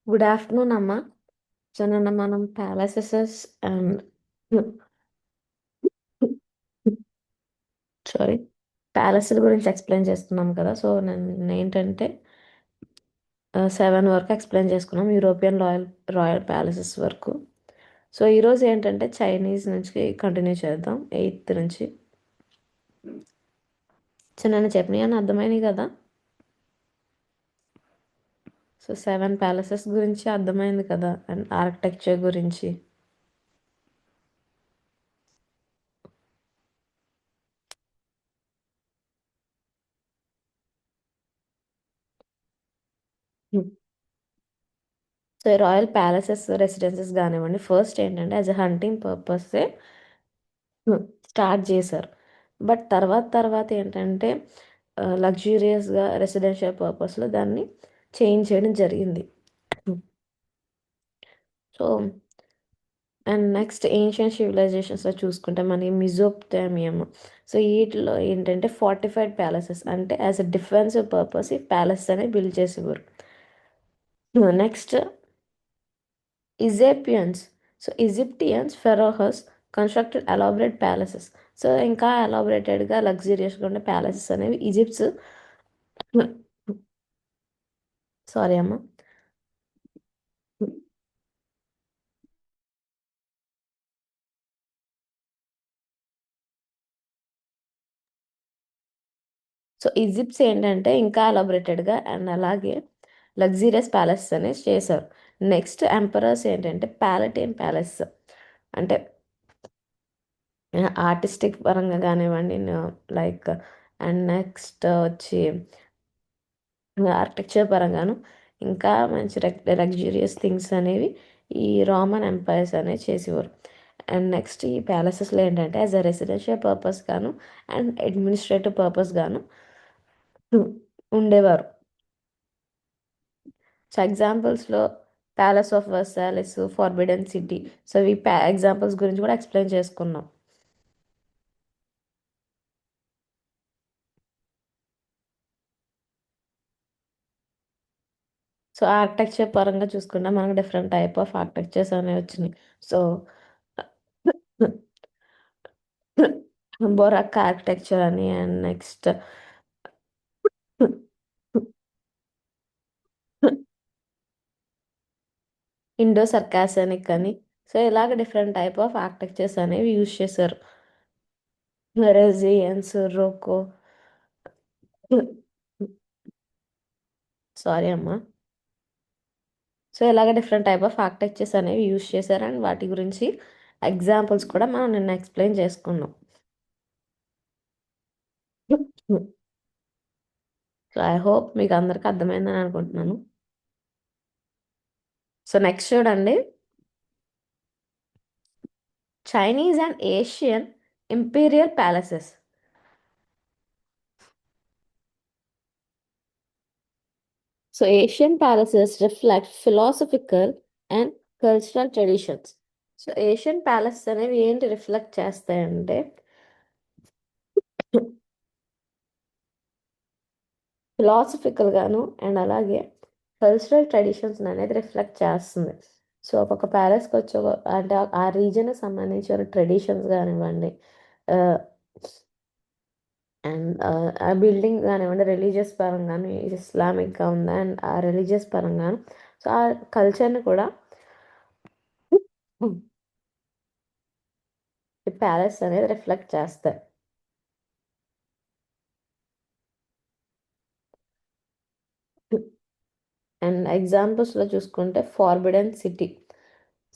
Good afternoon అమ్మ. So నిన్న మనం ప్యాలెసెస్ అండ్ సారీ ప్యాలెస్ల గురించి ఎక్స్ప్లెయిన్ చేస్తున్నాం కదా. సో నేను ఏంటంటే 7 వరకు ఎక్స్ప్లెయిన్ చేసుకున్నాం, యూరోపియన్ రాయల్ ప్యాలెసెస్ వరకు. సో ఈరోజు ఏంటంటే చైనీస్ నుంచి కంటిన్యూ చేద్దాం, 8th నుంచి. సో నేను చెప్పినవి అని అర్థమైనాయి కదా. సో 7 ప్యాలెసెస్ గురించి అర్థమైంది కదా, అండ్ ఆర్కిటెక్చర్ గురించి. సో రాయల్ ప్యాలెసెస్ రెసిడెన్సెస్ కానివ్వండి, ఫస్ట్ ఏంటంటే as a hunting purpose start చేశారు. బట్ తర్వాత ఏంటంటే లగ్జూరియస్గా రెసిడెన్షియల్ పర్పస్లో దాన్ని చేంజ్ చేయడం జరిగింది. సో అండ్ నెక్స్ట్ ఏన్షియన్ సివిలైజేషన్స్లో చూసుకుంటే మనకి మిజోపోటేమియం. సో వీటిలో ఏంటంటే ఫార్టిఫైడ్ ప్యాలెసెస్, అంటే యాజ్ అ డిఫెన్సివ్ పర్పస్ ఈ ప్యాలెస్ అనేది బిల్డ్ చేసేవారు. Next Egyptians. So Egyptians pharaohs constructed elaborate palaces. So ఇంకా ఎలాబరేటెడ్గా లగ్జరియస్గా ఉండే ప్యాలెసెస్ అనేవి ఈజిప్ట్స్. సారీ అమ్మ. సో ఈజిప్ట్స్ ఏంటంటే ఇంకా ఎలాబరేటెడ్గా అండ్ అలాగే లగ్జరియస్ ప్యాలెస్ అనేది చేశారు. నెక్స్ట్ ఎంపరర్స్ ఏంటంటే ప్యాలటైన్ ప్యాలెస్, అంటే ఆర్టిస్టిక్ పరంగా కానివ్వండి, లైక్ అండ్ నెక్స్ట్ వచ్చి ఆర్కిటెక్చర్ పరంగాను ఇంకా మంచి లగ్జూరియస్ థింగ్స్ అనేవి ఈ రోమన్ ఎంపైర్స్ అనేవి చేసేవారు. అండ్ నెక్స్ట్ ఈ ప్యాలెసెస్లో ఏంటంటే యాజ్ అ రెసిడెన్షియల్ పర్పస్ గాను అండ్ అడ్మినిస్ట్రేటివ్ పర్పస్ గాను ఉండేవారు. సో ఎగ్జాంపుల్స్లో palace of Versailles, forbidden city. So ఈ ఎగ్జాంపుల్స్ గురించి కూడా ఎక్స్ప్లెయిన్ చేసుకున్నాం. సో ఆర్కిటెక్చర్ పరంగా చూసుకుంటే మనకు డిఫరెంట్ టైప్ ఆఫ్ ఆర్కిటెక్చర్స్ అనేవి వచ్చినాయి. సో బొరాక్ ఆర్కిటెక్చర్ అని, అండ్ నెక్స్ట్ ఇండో సర్కాసనిక్ అని. సో ఇలాగ డిఫరెంట్ టైప్ ఆఫ్ ఆర్కిటెక్చర్స్ అనేవి యూజ్ చేశారు. రెసియన్స్, రోకో, సారీ అమ్మా. సో ఇలాగ డిఫరెంట్ టైప్ ఆఫ్ ఆర్కిటెక్చర్స్ అనేవి యూజ్ చేశారు, అండ్ వాటి గురించి ఎగ్జాంపుల్స్ కూడా మనం నిన్న ఎక్స్ప్లెయిన్ చేసుకున్నాం. సో ఐ హోప్ మీకు అందరికి అర్థమైందని అనుకుంటున్నాను. సో నెక్స్ట్ చూడండి, Chinese and Asian imperial palaces. So Asian palaces reflect philosophical and cultural traditions. So Asian palaces అనేవి ఏంటి రిఫ్లెక్ట్ చేస్తాయంటే ఫిలాసఫికల్ గాను అండ్ అలాగే కల్చరల్ ట్రెడిషన్స్ అనేది రిఫ్లెక్ట్ చేస్తుంది. సో ఒక్కొక్క ప్యాలెస్కి వచ్చి అంటే ఆ రీజన్కి సంబంధించిన ట్రెడిషన్స్ కానివ్వండి, అండ్ ఆ బిల్డింగ్ కానివ్వండి రిలీజియస్ పరంగాను ఇస్లామిక్గా ఉందా అండ్ ఆ రిలీజియస్ పరంగాను, సో ఆ కల్చర్ని కూడా ఈ ప్యాలెస్ అనేది రిఫ్లెక్ట్ చేస్తాయి. అండ్ ఎగ్జాంపుల్స్లో చూసుకుంటే ఫార్బిడెన్ సిటీ.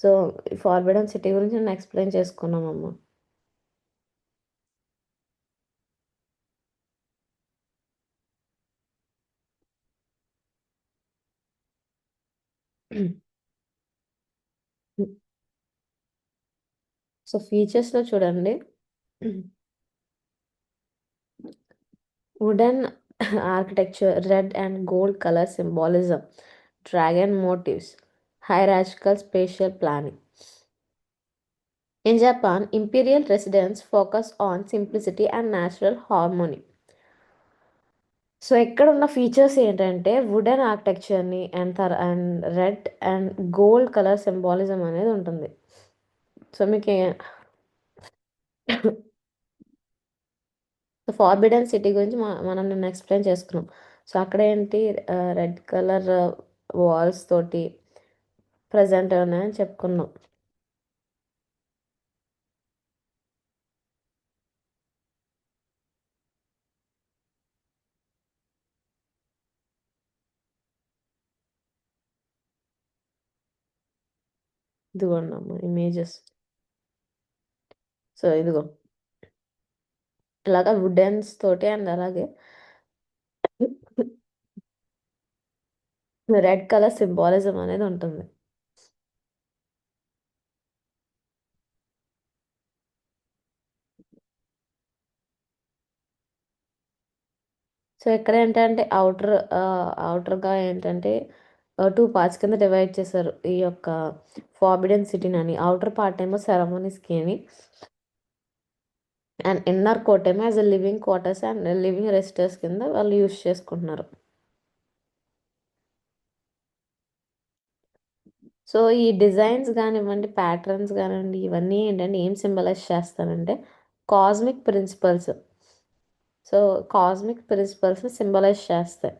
సో ఈ ఫార్బిడెన్ సిటీ గురించి నేను ఎక్స్ప్లెయిన్ చేసుకున్నామమ్మా. సో ఫీచర్స్లో చూడండి, wooden architecture, red and gold colour symbolism, dragon motifs, hierarchical spatial planning. In Japan, imperial residence focus on simplicity and natural harmony. So ఇక్కడ ఉన్న ఫీచర్స్ ఏంటంటే wooden ఆర్కిటెక్చర్ని and red and gold colour symbolism అనేది ఉంటుంది. So మీకు so forbidden city గురించి మనం నిన్న ఎక్స్ప్లెయిన్ చేసుకున్నాం. సో అక్కడ ఏంటి, రెడ్ కలర్ వాల్స్ తోటి ప్రజెంట్ ఉన్నాయని చెప్పుకున్నాం. ఇదిగోండి అమ్మ ఇమేజెస్. సో ఇదిగో ఇలాగా వుడెన్స్ తోటి అండ్ అలాగే రెడ్ కలర్ సింబాలిజం అనేది ఉంటుంది. సో ఇక్కడ ఏంటంటే అవుటర్గా ఏంటంటే టూ పార్ట్స్ కింద డివైడ్ చేశారు ఈ యొక్క ఫార్బిడెన్ సిటీని అని. అవుటర్ పార్ట్ ఏమో సెరమోనీస్కి అని, అండ్ ఇన్నర్ కోట్ ఏమో as a living quarters and living రెసిటర్స్ కింద వాళ్ళు యూస్ చేసుకుంటున్నారు. సో ఈ డిజైన్స్ కానివ్వండి, ప్యాటర్న్స్ కానివ్వండి, ఇవన్నీ ఏంటంటే ఏం సింబలైజ్ చేస్తారంటే cosmic principles. So cosmic principles symbolize చేస్తాయి.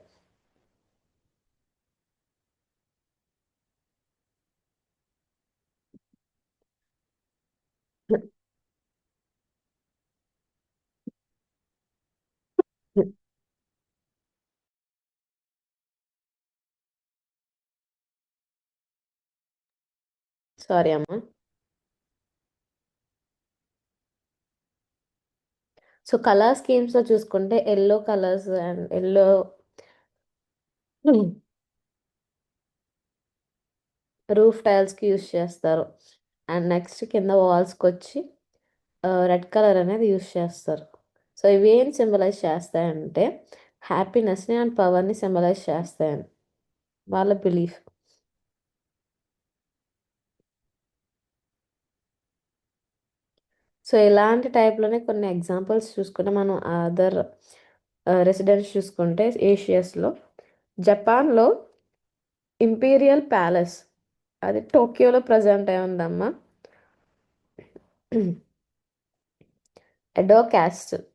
సారీ అమ్మా. సో కలర్ స్కీమ్స్లో చూసుకుంటే yellow colours and yellow roof టైల్స్కి యూస్ చేస్తారు. అండ్ నెక్స్ట్ కింద వాల్స్కి వచ్చి రెడ్ కలర్ అనేది యూస్ చేస్తారు. సో ఇవి ఏం సింబలైజ్ చేస్తాయంటే హ్యాపీనెస్ని అండ్ పవర్ని సింబలైజ్ చేస్తాయని వాళ్ళ బిలీఫ్. సో ఇలాంటి టైప్లోనే కొన్ని ఎగ్జాంపుల్స్ చూసుకుంటే మనం అదర్ రెసిడెన్స్ చూసుకుంటే ఏషియస్లో జపాన్లో ఇంపీరియల్ ప్యాలెస్ అది టోక్యోలో ప్రజెంట్ అయి ఉందమ్మా. ఎడో క్యాస్టిల్.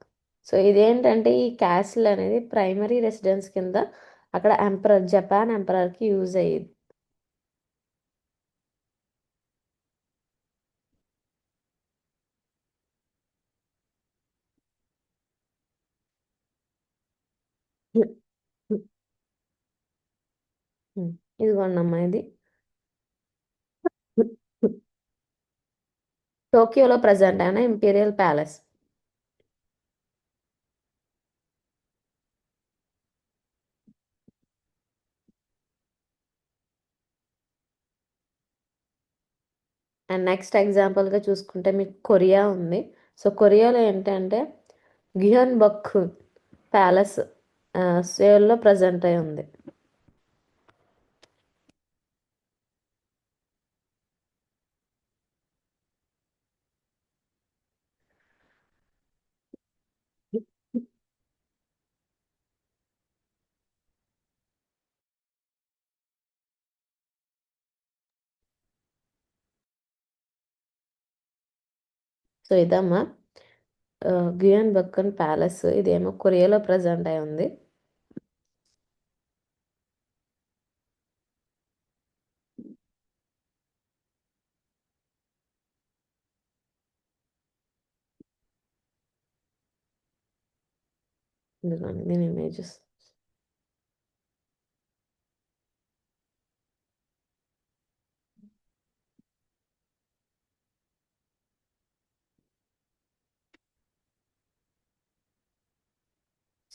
సో ఇదేంటంటే ఈ క్యాస్టిల్ అనేది ప్రైమరీ రెసిడెన్స్ కింద అక్కడ జపాన్ ఎంపరర్కి యూజ్ అయ్యేది. ఇదిగోండమ్మా ఇది టోక్యోలో ప్రజెంట్ అయిన ఇంపీరియల్ ప్యాలెస్. అండ్ నెక్స్ట్ ఎగ్జాంపుల్గా చూసుకుంటే మీకు కొరియా ఉంది. సో కొరియాలో ఏంటంటే గిహన్ బక్కు ప్యాలెస్ సేల్లో ప్రజెంట్ అయి ఉంది. సో ఇదమ్మా గియన్ బక్కన్ ప్యాలెస్, ఇదేమో కొరియాలో ప్రజెంట్ అయి ఉంది. ఇదిగోండి దీని ఇమేజెస్.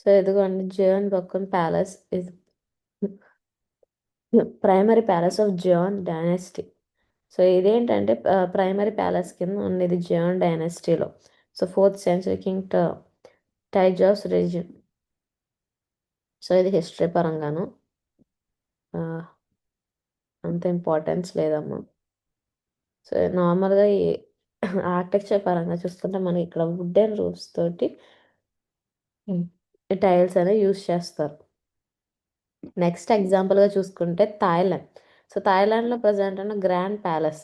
సో ఇదిగోండి జియోన్ బక్కన్ palace is primary palace of జియోన్ డైనాసిటీ. సో ఇదేంటంటే ప్రైమరీ ప్యాలెస్ కింద ఉండేది జియోన్ డైనాసిటీలో. సో 4th century కింగ్ టైజాస్ రీజియన్. సో ఇది హిస్టరీ పరంగాను ఆ, అంత ఇంపార్టెన్స్ లేదమ్మా. సో నార్మల్గా ఈ ఆర్కిటెక్చర్ పరంగా చూసుకుంటే మనకి ఇక్కడ వుడెన్ రూఫ్స్ తోటి ఈ టైల్స్ అనేవి యూస్ చేస్తారు. నెక్స్ట్ ఎగ్జాంపుల్గా చూసుకుంటే థాయిలాండ్. సో థాయిలాండ్లో ప్రజెంట్ ఉన్న grand palace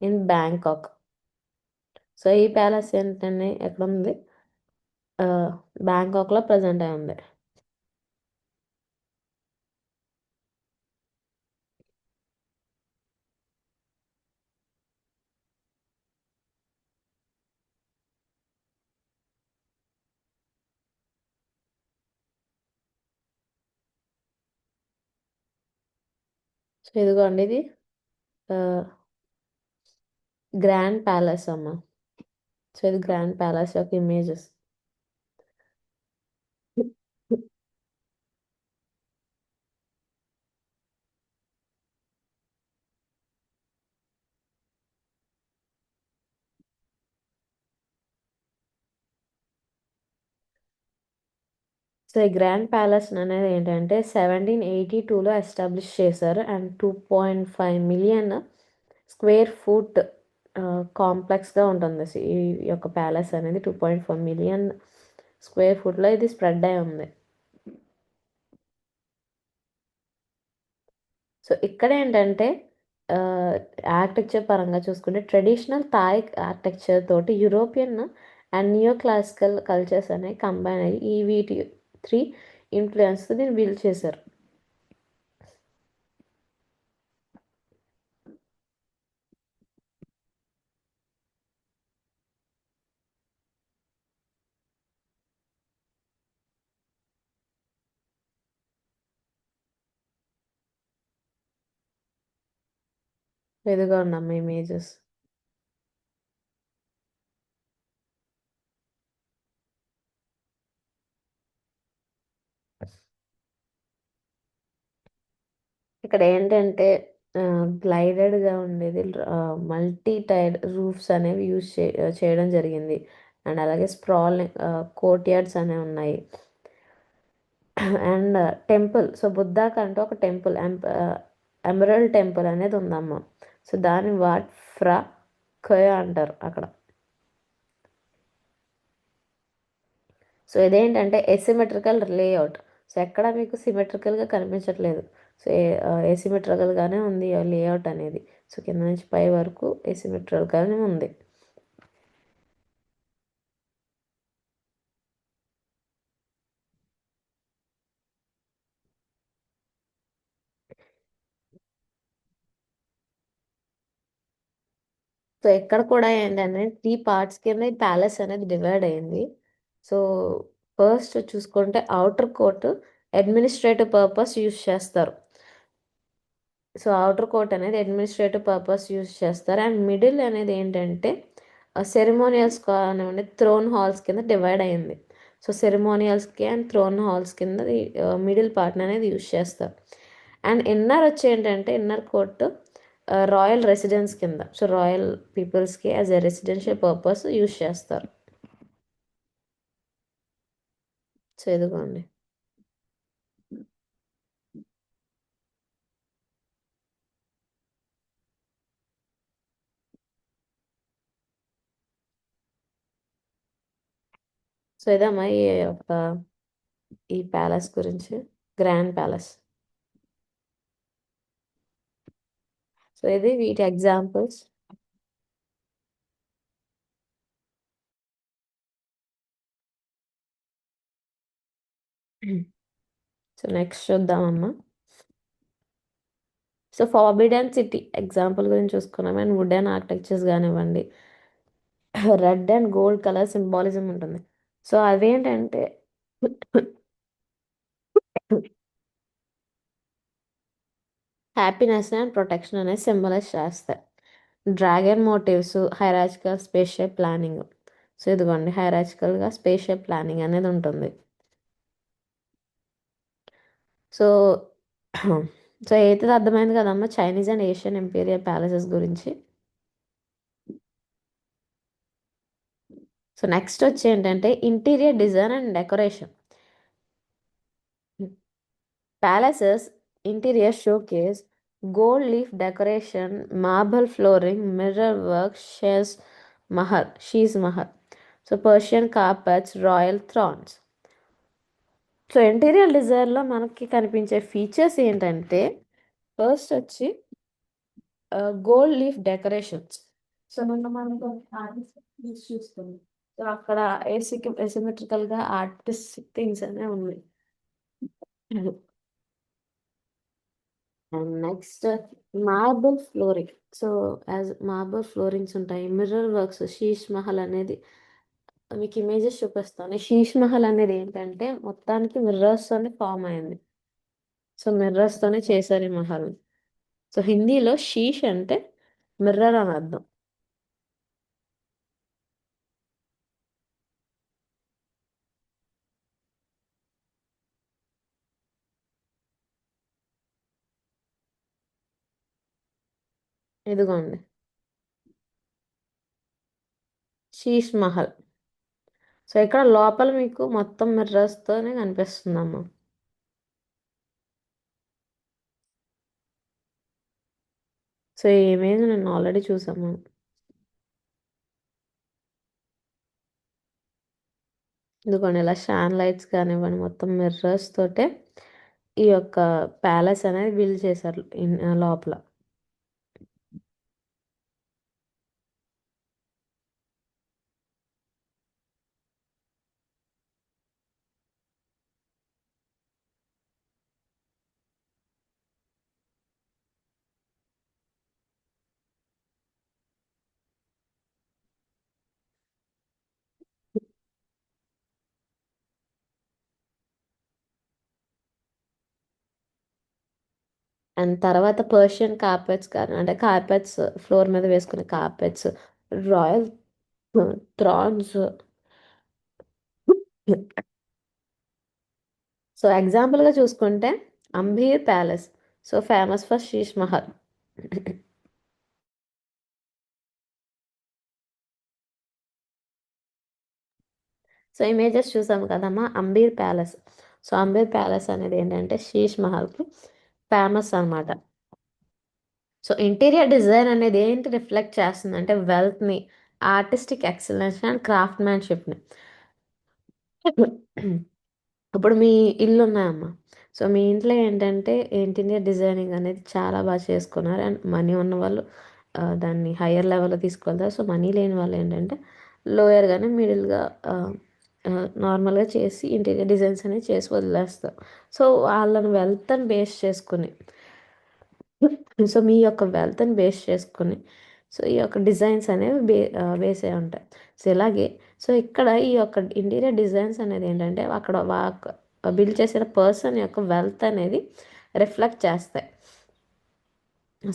in Bangkok. So ఈ ప్యాలెస్ ఏంటంటే ఎక్కడ ఉంది, బ్యాంకాక్లో ప్రజెంట్ అయి ఉంది. సో ఇదిగోండి ఇది గ్రాండ్ ప్యాలెస్ అమ్మ. సో ఇది గ్రాండ్ ప్యాలెస్ యొక్క ఇమేజెస్. సో ఈ గ్రాండ్ ప్యాలెస్ అనేది ఏంటంటే 1782లో ఎస్టాబ్లిష్ చేశారు. అండ్ 2.5 మిలియన్ స్క్వేర్ ఫుట్ కాంప్లెక్స్గా ఉంటుంది. ఈ యొక్క ప్యాలెస్ అనేది 2.5 మిలియన్ స్క్వేర్ ఫుట్లో ఇది స్ప్రెడ్ అయి ఉంది. సో ఇక్కడ ఏంటంటే ఆర్కిటెక్చర్ పరంగా చూసుకుంటే ట్రెడిషనల్ థాయ్ ఆర్కిటెక్చర్ తోటి European and neo classical cultures అనేవి కంబైన్ అయ్యి ఈ వీటి 3 ఇన్ఫ్లుయెన్స్తో దీన్ని బిల్డ్ చేశారు. ఇదిగో ఉన్నమ్మ ఇమేజెస్. ఇక్కడ ఏంటంటే గ్లైడెడ్గా ఉండేది మల్టీ టైర్ రూఫ్స్ అనేవి చేయడం జరిగింది. అండ్ అలాగే స్ప్రాలింగ్ కోర్ట్ యార్డ్స్ అనేవి ఉన్నాయి. అండ్ టెంపుల్, సో బుద్ధాకంటూ ఒక టెంపుల్ ఎమరల్డ్ టెంపుల్ అనేది ఉందమ్మ. సో దాన్ని వాట్ ఫ్రా ఖయ అంటారు అక్కడ. సో ఇదేంటంటే ఎసిమెట్రికల్ లేఅవుట్. సో ఎక్కడ మీకు సిమెట్రికల్గా కనిపించట్లేదు. సో ఎసిమెట్రికల్గానే ఉంది లేఅవుట్ అనేది. సో కింద నుంచి పై వరకు ఎసిమెట్రికల్గానే ఉంది. సో ఎక్కడ కూడా ఏంటంటే 3 పార్ట్స్ కింద ఈ ప్యాలెస్ అనేది డివైడ్ అయింది. సో ఫస్ట్ చూసుకుంటే outer court administrative purpose use చేస్తారు. సో అవుటర్ కోర్ట్ అనేది అడ్మినిస్ట్రేటివ్ పర్పస్ యూస్ చేస్తారు. అండ్ మిడిల్ అనేది ఏంటంటే సెరిమోనియల్స్ కానివ్వండి థ్రోన్ హాల్స్ కింద డివైడ్ అయింది. సో సెరిమోనియల్స్కి అండ్ థ్రోన్ హాల్స్ కింద మిడిల్ పార్ట్ అనేది యూస్ చేస్తారు. అండ్ ఇన్నర్ వచ్చి ఏంటంటే ఇన్నర్ కోర్ట్ రాయల్ రెసిడెన్స్ కింద, సో రాయల్ పీపుల్స్కి as a residential purpose use చేస్తారు. సో ఇదిగోండి. సో ఇదమ్మా ఈ ప్యాలెస్ గురించి, గ్రాండ్ ప్యాలెస్. సో ఇది వీటి ఎగ్జాంపుల్స్. సో నెక్స్ట్ చూద్దామమ్మా. సో ఫార్బిడెన్ సిటీ ఎగ్జాంపుల్ గురించి చూసుకున్నాం. అండ్ వుడెన్ ఆర్కిటెక్చర్స్ కానివ్వండి, red and gold colour symbolism ఉంటుంది. సో అవేంటంటే హ్యాపీనెస్ అండ్ ప్రొటెక్షన్ అనేది సింబలైజ్ చేస్తాయి. Dragon motifs, hierarchical spatial planning. So ఇదిగోండి హైరాజికల్గా స్పేషియల్ ప్లానింగ్ అనేది ఉంటుంది. సో సో అయితే అర్థమైంది కదమ్మా Chinese and Asian imperial palaces గురించి. సో నెక్స్ట్ వచ్చి ఏంటంటే interior design and decoration. Palaces interior showcase gold leaf decoration, marble flooring, mirror work, she's mahal. So Persian carpets, royal thrones. So interior డిజైన్లో మనకి కనిపించే features ఏంటంటే first వచ్చి gold leaf decorations. So మనకు artist చూస్తుంది. So అక్కడ asymmetrical గా artistic things అనే ఉన్నాయి. And next marble flooring. So as marble floorings ఉంటాయి, మిర్రర్ వర్క్స్, శీష్ మహల్ అనేది మీకు ఇమేజెస్ చూపిస్తాను. శీష్ మహల్ అనేది ఏంటంటే మొత్తానికి మిర్రర్స్ తోనే ఫామ్ అయింది. సో మిర్రర్స్ తోనే చేశారు ఈ మహల్. సో హిందీలో శీష్ అంటే మిర్రర్ అని అర్థం. ఇదిగోండి శీష్ మహల్. సో ఇక్కడ లోపల మీకు మొత్తం మిర్రర్స్ తోనే కనిపిస్తుందమ్మా. సో ఈ ఇమేజ్ నేను ఆల్రెడీ చూసాము. ఇదిగోండి ఇలా షాన్ లైట్స్ కానివ్వండి మొత్తం మిర్రర్స్ తోటే ఈ యొక్క ప్యాలెస్ అనేది బిల్డ్ చేశారు లోపల. అండ్ తర్వాత పర్షియన్ కార్పెట్స్ కానీ అంటే కార్పెట్స్ ఫ్లోర్ మీద వేసుకునే కార్పెట్స్, రాయల్ థ్రాన్స్. సో ఎగ్జాంపుల్గా చూసుకుంటే Ambeer palace, so famous for Sheesh Mahal. So images చూసాము కదమ్మా Ambeer palace. So Ambeer palace అనేది ఏంటంటే శీష్ మహల్కి ఫేమస్ అన్నమాట. సో ఇంటీరియర్ డిజైన్ అనేది ఏంటి రిఫ్లెక్ట్ చేస్తుంది అంటే వెల్త్ని, ఆర్టిస్టిక్ ఎక్సలెన్స్ అండ్ క్రాఫ్ట్మ్యాన్షిప్ని. ఇప్పుడు మీ ఇల్లు ఉన్నాయమ్మా. సో మీ ఇంట్లో ఏంటంటే ఇంటీరియర్ డిజైనింగ్ అనేది చాలా బాగా చేసుకున్నారు. అండ్ మనీ ఉన్న వాళ్ళు దాన్ని హయ్యర్ లెవెల్లో తీసుకెళ్తారు. సో మనీ లేని వాళ్ళు ఏంటంటే లోయర్గానే మిడిల్గా నార్మల్గా చేసి ఇంటీరియర్ డిజైన్స్ అనేవి చేసి వదిలేస్తారు. సో వాళ్ళని వెల్త్ని బేస్ చేసుకుని, సో మీ యొక్క వెల్త్ని బేస్ చేసుకుని సో ఈ యొక్క డిజైన్స్ అనేవి బేస్ అయి ఉంటాయి. సో ఇలాగే సో ఇక్కడ ఈ యొక్క ఇంటీరియర్ డిజైన్స్ అనేది ఏంటంటే అక్కడ బిల్డ్ చేసిన పర్సన్ యొక్క వెల్త్ అనేది రిఫ్లెక్ట్ చేస్తాయి.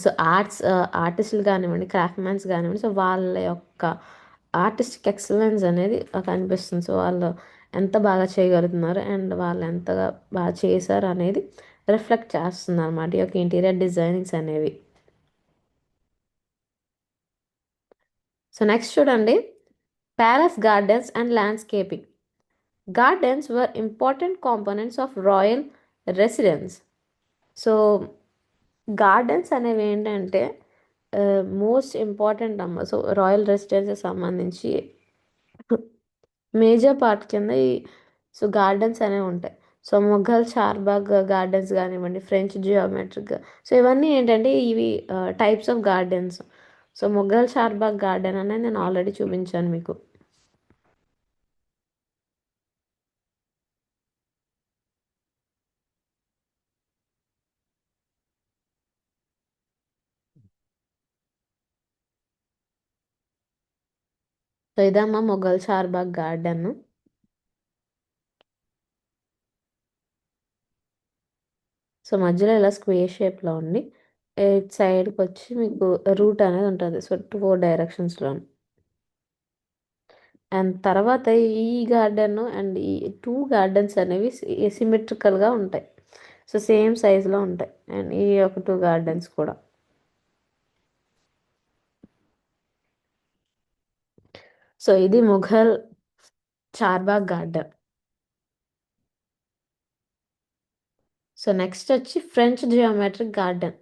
సో ఆర్టిస్టులు కానివ్వండి, క్రాఫ్ట్మెన్స్ కానివ్వండి, సో వాళ్ళ యొక్క ఆర్టిస్టిక్ ఎక్సలెన్స్ అనేది కనిపిస్తుంది. సో వాళ్ళు ఎంత బాగా చేయగలుగుతున్నారు అండ్ వాళ్ళు ఎంతగా బాగా చేశారు అనేది రిఫ్లెక్ట్ చేస్తుంది అనమాట ఈ యొక్క ఇంటీరియర్ డిజైనింగ్స్ అనేవి. సో నెక్స్ట్ చూడండి, palace gardens and landscaping. Gardens were important components of royal residence. So gardens అనేవి ఏంటంటే మోస్ట్ ఇంపార్టెంట్ అమ్మ. సో రాయల్ రెసిడెన్సీ సంబంధించి మేజర్ పార్ట్ కింద ఈ సో గార్డెన్స్ అనేవి ఉంటాయి. సో మొఘల్ చార్బాగ్ గార్డెన్స్ కానివ్వండి, ఫ్రెంచ్ జియోమెట్రిక్. సో ఇవన్నీ ఏంటంటే ఇవి types of gardens. So Mughal Charbagh garden అనేది నేను ఆల్రెడీ చూపించాను మీకు. సో ఇదమ్మా మొఘల్ చార్బాగ్ గార్డెన్. సో మధ్యలో ఇలా స్క్వేర్ షేప్లో ఉండి ఎయిట్ సైడ్కి వచ్చి మీకు రూట్ అనేది ఉంటుంది. సో 4 డైరెక్షన్స్లో. అండ్ తర్వాత ఈ గార్డెన్ అండ్ ఈ 2 గార్డెన్స్ అనేవి సిమెట్రికల్గా ఉంటాయి. సో సేమ్ సైజులో ఉంటాయి. అండ్ ఈ యొక్క 2 గార్డెన్స్ కూడా. సో ఇది Mughal charbagh garden. So next వచ్చి ఫ్రెంచ్ జియోమెట్రిక్ గార్డెన్.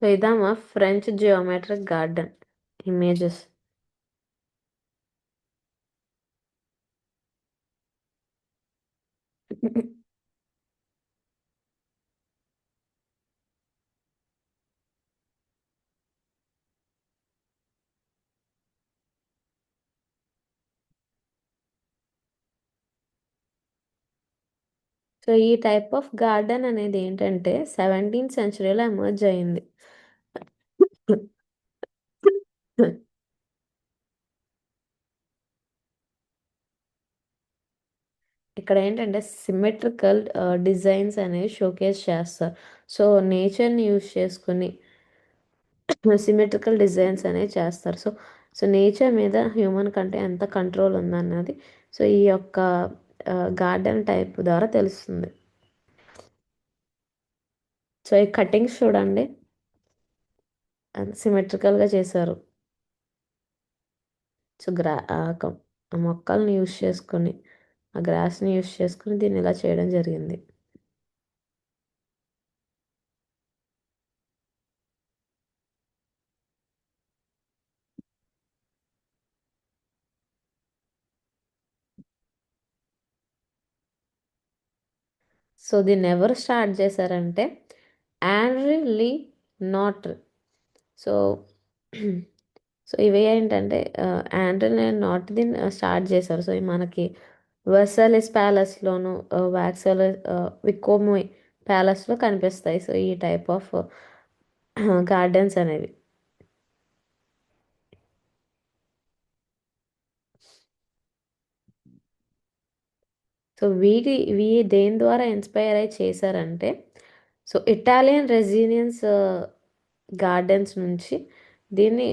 సో ఇదామా French geometric garden images. So ఈ టైప్ ఆఫ్ గార్డెన్ అనేది ఏంటంటే 17th సెంచరీలో ఎమర్జ్ అయింది. ఇక్కడ ఏంటంటే సిమెట్రికల్ డిజైన్స్ అనేవి షోకేస్ చేస్తారు. సో నేచర్ని యూజ్ చేసుకుని సిమెట్రికల్ డిజైన్స్ అనేవి చేస్తారు. సో నేచర్ మీద హ్యూమన్ కంటే ఎంత కంట్రోల్ ఉందన్నది సో ఈ యొక్క గార్డెన్ టైప్ ద్వారా తెలుస్తుంది. సో ఈ కటింగ్స్ చూడండి సిమెట్రికల్గా చేశారు. సో ఆ మొక్కల్ని యూజ్ చేసుకుని ఆ గ్రాస్ని యూజ్ చేసుకుని దీన్ని ఇలా చేయడం జరిగింది. సో దీన్ని ఎవరు స్టార్ట్ చేశారంటే ఆండ్రీ లీ నాట్ర్. సో సో ఇవి ఏంటంటే ఆండ్రీ నాట్ దీన్ని స్టార్ట్ చేశారు. సో ఇవి మనకి వర్సాలిస్ ప్యాలెస్లోను వ్యాక్సల్ వికోమోయ్ ప్యాలెస్లో కనిపిస్తాయి. సో ఈ టైప్ ఆఫ్ గార్డెన్స్ అనేవి. సో ఇవి దేని ద్వారా ఇన్స్పైర్ అయి చేశారంటే సో ఇటాలియన్ రెసిలియన్స్ గార్డెన్స్ నుంచి దీన్ని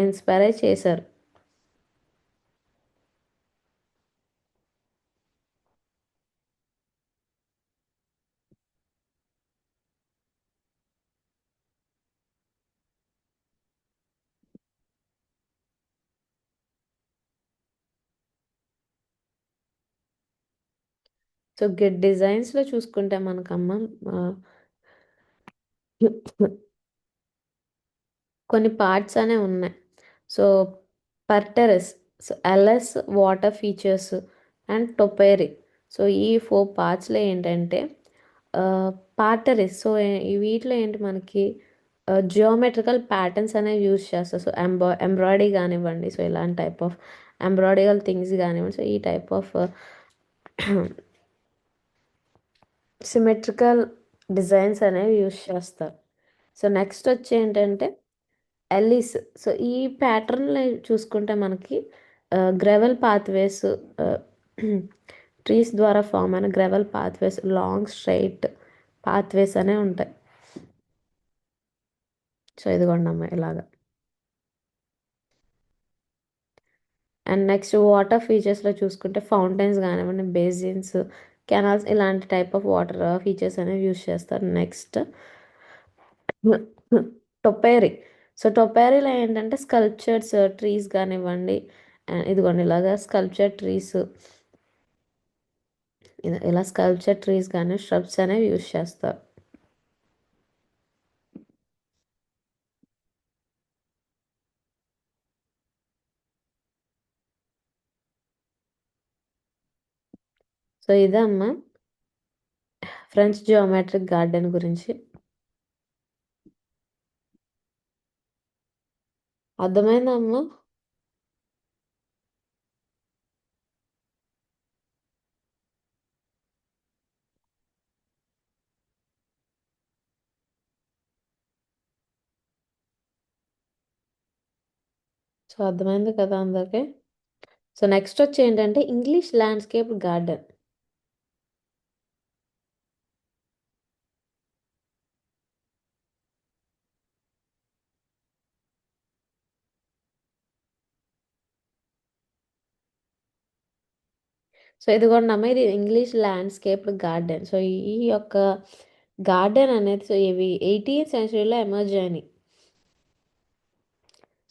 ఇన్స్పైర్ అయి చేశారు. సో గిడ్ డిజైన్స్లో చూసుకుంటే మనకమ్మ కొన్ని పార్ట్స్ అనేవి ఉన్నాయి. సో పర్టెరస్, సో ఎల్ఎస్ water features and topiary. So ఈ 4 పార్ట్స్లో ఏంటంటే పార్టరిస్. సో వీటిలో ఏంటి మనకి జియోమెట్రికల్ ప్యాటర్న్స్ అనేవి యూజ్ చేస్తారు. సో ఎంబ్రాయిడరీ కానివ్వండి, సో ఇలాంటి టైప్ ఆఫ్ ఎంబ్రాయిడరీ థింగ్స్ కానివ్వండి, సో ఈ టైప్ ఆఫ్ సిమెట్రికల్ డిజైన్స్ అనేవి యూజ్ చేస్తారు. సో నెక్స్ట్ వచ్చి ఏంటంటే ఎల్లిస్. సో ఈ ప్యాటర్న్లో చూసుకుంటే మనకి గ్రెవెల్ పాత్వేస్, ట్రీస్ ద్వారా ఫామ్ అయిన gravel pathways, long straight pathways అనేవి ఉంటాయి. సో ఇదిగోండి అమ్మ ఇలాగా. అండ్ నెక్స్ట్ వాటర్ ఫీచర్స్లో చూసుకుంటే ఫౌంటైన్స్ కానివ్వండి, బేసిన్స్, కెనాల్స్ ఇలాంటి టైప్ ఆఫ్ వాటర్ ఫీచర్స్ అనేవి యూజ్ చేస్తారు. నెక్స్ట్ టొపేరీ. సో టొపేరీలో ఏంటంటే స్కల్ప్చర్స్ ట్రీస్ కానివ్వండి, ఇదిగోండి ఇలాగా స్కల్ప్చర్ ట్రీస్, ఇలా స్కల్ప్చర్ ట్రీస్ కానీ స్hrubs అనేవి యూజ్ చేస్తారు. సో ఇదమ్మా ఫ్రెంచ్ జియోమెట్రిక్ గార్డెన్ గురించి. అర్థమైందమ్మా? సో అర్థమైంది కదా అందరికి? సో నెక్స్ట్ వచ్చి ఏంటంటే ఇంగ్లీష్ ల్యాండ్స్కేప్ గార్డెన్. సో ఇదిగోండి అమ్మ, ఇది ఇంగ్లీష్ ల్యాండ్స్కేప్ గార్డెన్. సో ఈ యొక్క గార్డెన్ అనేది సో ఇవి 18th సెంచరీలో ఎమర్జ్ అయినాయి.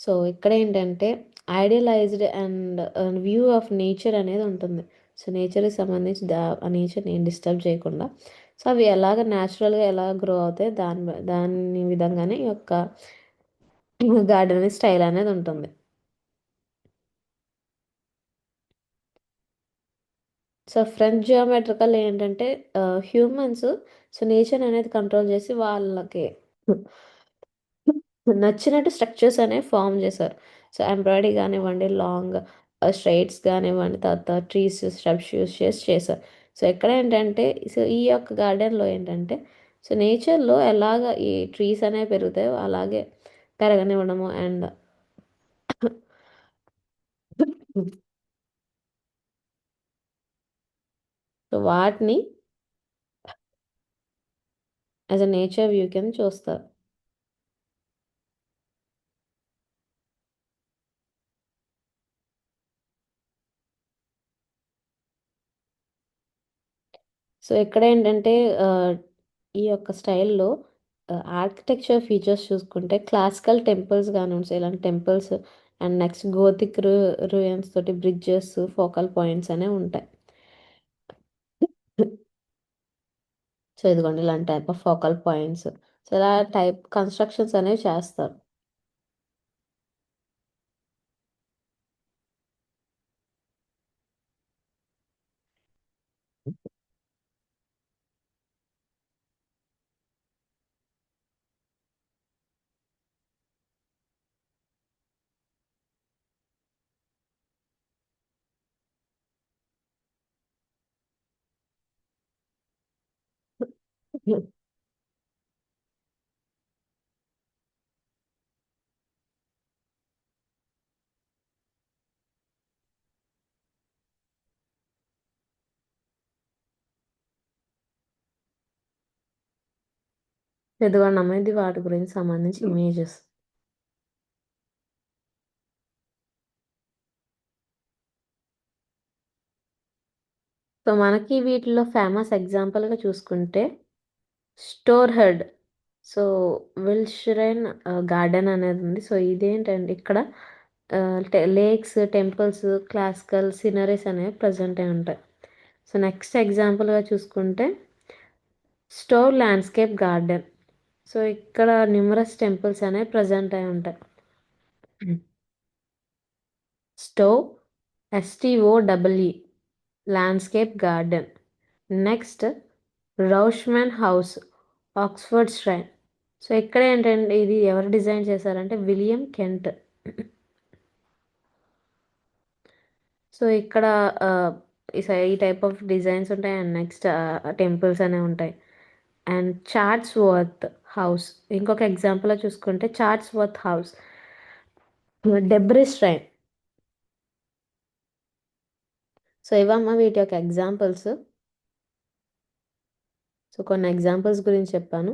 సో ఇక్కడ ఏంటంటే idealised and view of nature అనేది ఉంటుంది. సో నేచర్కి సంబంధించి ఆ నేచర్ని ఏం డిస్టర్బ్ చేయకుండా సో అవి ఎలాగ న్యాచురల్గా ఎలా గ్రో అవుతాయి దాని విధంగానే ఈ యొక్క గార్డెన్ స్టైల్ అనేది ఉంటుంది. సో ఫ్రెంచ్ జియోమెట్రికల్ ఏంటంటే హ్యూమన్స్ సో నేచర్ అనేది కంట్రోల్ చేసి వాళ్ళకి నచ్చినట్టు స్ట్రక్చర్స్ అనేవి ఫామ్ చేశారు. సో ఎంబ్రాయిడరీ కానివ్వండి, లాంగ్ స్ట్రైట్స్ కానివ్వండి, తర్వాత ట్రీస్ స్టెప్స్ యూస్ చేసి చేశారు. సో ఎక్కడ ఏంటంటే సో ఈ యొక్క గార్డెన్లో ఏంటంటే సో నేచర్లో ఎలాగ ఈ ట్రీస్ అనేవి పెరుగుతాయో అలాగే పెరగనివ్వడము అండ్ సో వాటిని యాజ్ అ నేచర్ వ్యూ కింద చూస్తారు. సో ఇక్కడ ఏంటంటే ఈ యొక్క స్టైల్‌లో ఆర్కిటెక్చర్ ఫీచర్స్ చూసుకుంటే క్లాసికల్ టెంపుల్స్ కానివ్వండి, సో ఇలాంటి టెంపుల్స్ అండ్ నెక్స్ట్ గోతిక్ రూయన్స్ తోటి బ్రిడ్జెస్, ఫోకల్ పాయింట్స్ అనేవి ఉంటాయి. సో ఇదిగోండి ఇలాంటి type of focal points. So ఇలా టైప్ కన్‌స్ట్రక్షన్స్ అనేవి చేస్తారు. ఇదిగోండమ్మా ఇది వాటి గురించి సంబంధించి ఇమేజెస్. సో మనకి వీటిలో ఫేమస్ ఎగ్జాంపుల్‌గా చూసుకుంటే స్టోర్ హెడ్. సో విల్షరైన్ గార్డెన్ అనేది ఉంది. సో ఇదేంటంటే ఇక్కడ లేక్స్, టెంపుల్స్, క్లాసికల్ సీనరీస్ అనేవి ప్రజెంట్ అయి ఉంటాయి. సో నెక్స్ట్ ఎగ్జాంపుల్గా చూసుకుంటే స్టోర్ ల్యాండ్స్కేప్ గార్డెన్. సో ఇక్కడ న్యూమరస్ టెంపుల్స్ అనేవి ప్రజెంట్ అయి ఉంటాయి. Stowe STOWE landscape garden. Next Rousham house Oxford స్ట్రైన్. సో ఇక్కడ ఏంటంటే ఇది ఎవరు డిజైన్ చేశారంటే విలియం కెంట్. సో ఇక్కడ ఈ టైప్ ఆఫ్ డిజైన్స్ ఉంటాయి అండ్ నెక్స్ట్ టెంపుల్స్ అనేవి ఉంటాయి. అండ్ చార్ట్స్ వర్త్ హౌస్ ఇంకొక ఎగ్జాంపుల్లో చూసుకుంటే చార్ట్స్ వర్త్ హౌస్ డెబ్రి స్ట్రైన్. సో ఇవమ్మ వీటి యొక్క ఎగ్జాంపుల్స్. సో కొన్ని ఎగ్జాంపుల్స్ గురించి చెప్పాను.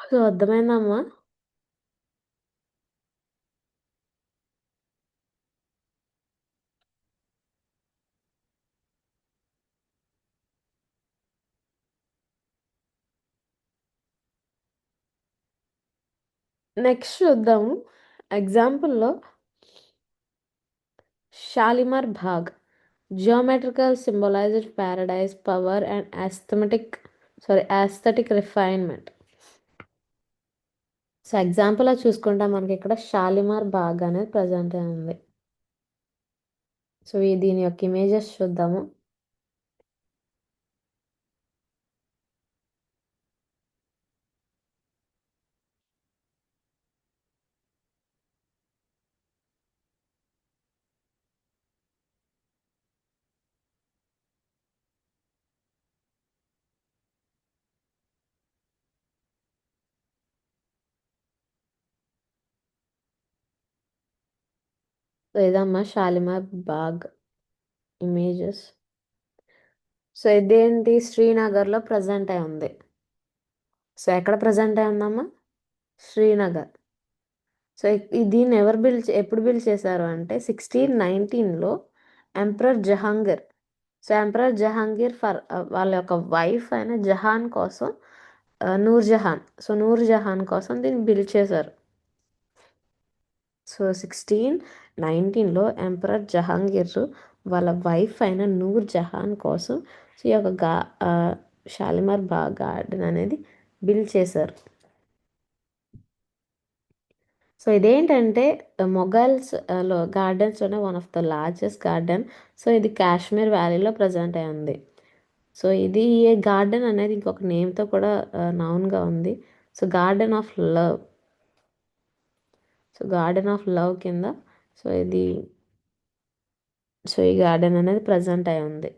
సో అర్థమైందమ్మా. నెక్స్ట్ చూద్దాము ఎగ్జాంపుల్లో Shalimar Bagh geometrical symbolized paradise power and aesthetic refinement. So ఎగ్జాంపుల్గా చూసుకుంటే మనకి ఇక్కడ షాలిమార్ బాగ్ అనేది ప్రజెంట్ ఉంది. సో దీని యొక్క ఇమేజెస్ చూద్దాము. సో ఇదమ్మా షాలిమార్ బాగ్ ఇమేజెస్. సో ఇదేంటి శ్రీనగర్లో ప్రజెంట్ అయి ఉంది. సో ఎక్కడ ప్రజెంట్ అయి ఉందమ్మా? శ్రీనగర్. సో దీన్ని ఎప్పుడు బిల్డ్ చేశారు అంటే 1619లో emperor Jahangir. So emperor Jahangir వాళ్ళ యొక్క వైఫ్ అయిన జహాన్ కోసం నూర్జహాన్. సో నూర్జహాన్ కోసం దీన్ని బిల్డ్ చేశారు. సో 1619లో ఎంపరర్ జహాంగీర్ వాళ్ళ వైఫ్ అయిన నూర్ జహాన్ కోసం సో ఈ యొక్క ఆ, షాలిమార్ బాగ్ గార్డెన్ అనేది బిల్డ్ చేశారు. సో ఇదేంటంటే మొఘల్స్ లో గార్డెన్స్లోనే one of the largest garden. So ఇది కాశ్మీర్ వ్యాలీలో ప్రజెంట్ అయి ఉంది. సో ఇది ఈ గార్డెన్ అనేది ఇంకొక నేమ్తో కూడా నౌన్గా ఉంది. So garden of love. So garden of love కింద సో ఇది సో ఈ గార్డెన్ అనేది ప్రజెంట్ అయి ఉంది.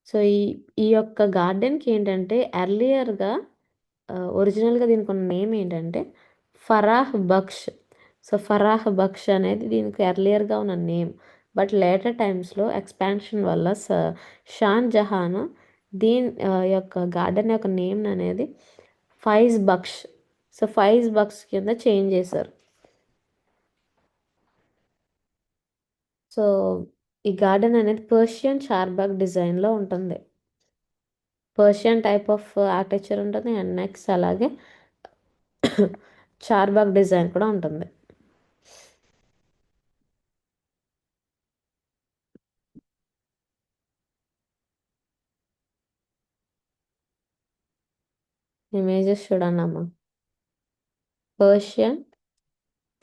సో ఈ యొక్క గార్డెన్కి ఏంటంటే ఎర్లియర్గా ఒరిజినల్గా దీనికి ఉన్న నేమ్ ఏంటంటే ఫరాహ్ బక్ష్. సో ఫరాహ్ బక్ష్ అనేది దీనికి ఎర్లియర్గా ఉన్న నేమ్. బట్ లేటర్ టైమ్స్లో ఎక్స్పాన్షన్ వల్ల షాన్ జహాన్ దీని యొక్క గార్డెన్ యొక్క నేమ్ అనేది ఫైజ్ బక్ష్. సో ఫైజ్ బక్ష్ కింద చేంజ్ చేశారు. సో ఈ గార్డెన్ అనేది పర్షియన్ చార్బాగ్ డిజైన్లో ఉంటుంది. పర్షియన్ టైప్ ఆఫ్ ఆర్కిటెక్చర్ ఉంటుంది అండ్ నెక్స్ట్ అలాగే చార్బాగ్ డిజైన్ కూడా ఉంటుంది. ఇమేజెస్ చూడండి అమ్మా. Persian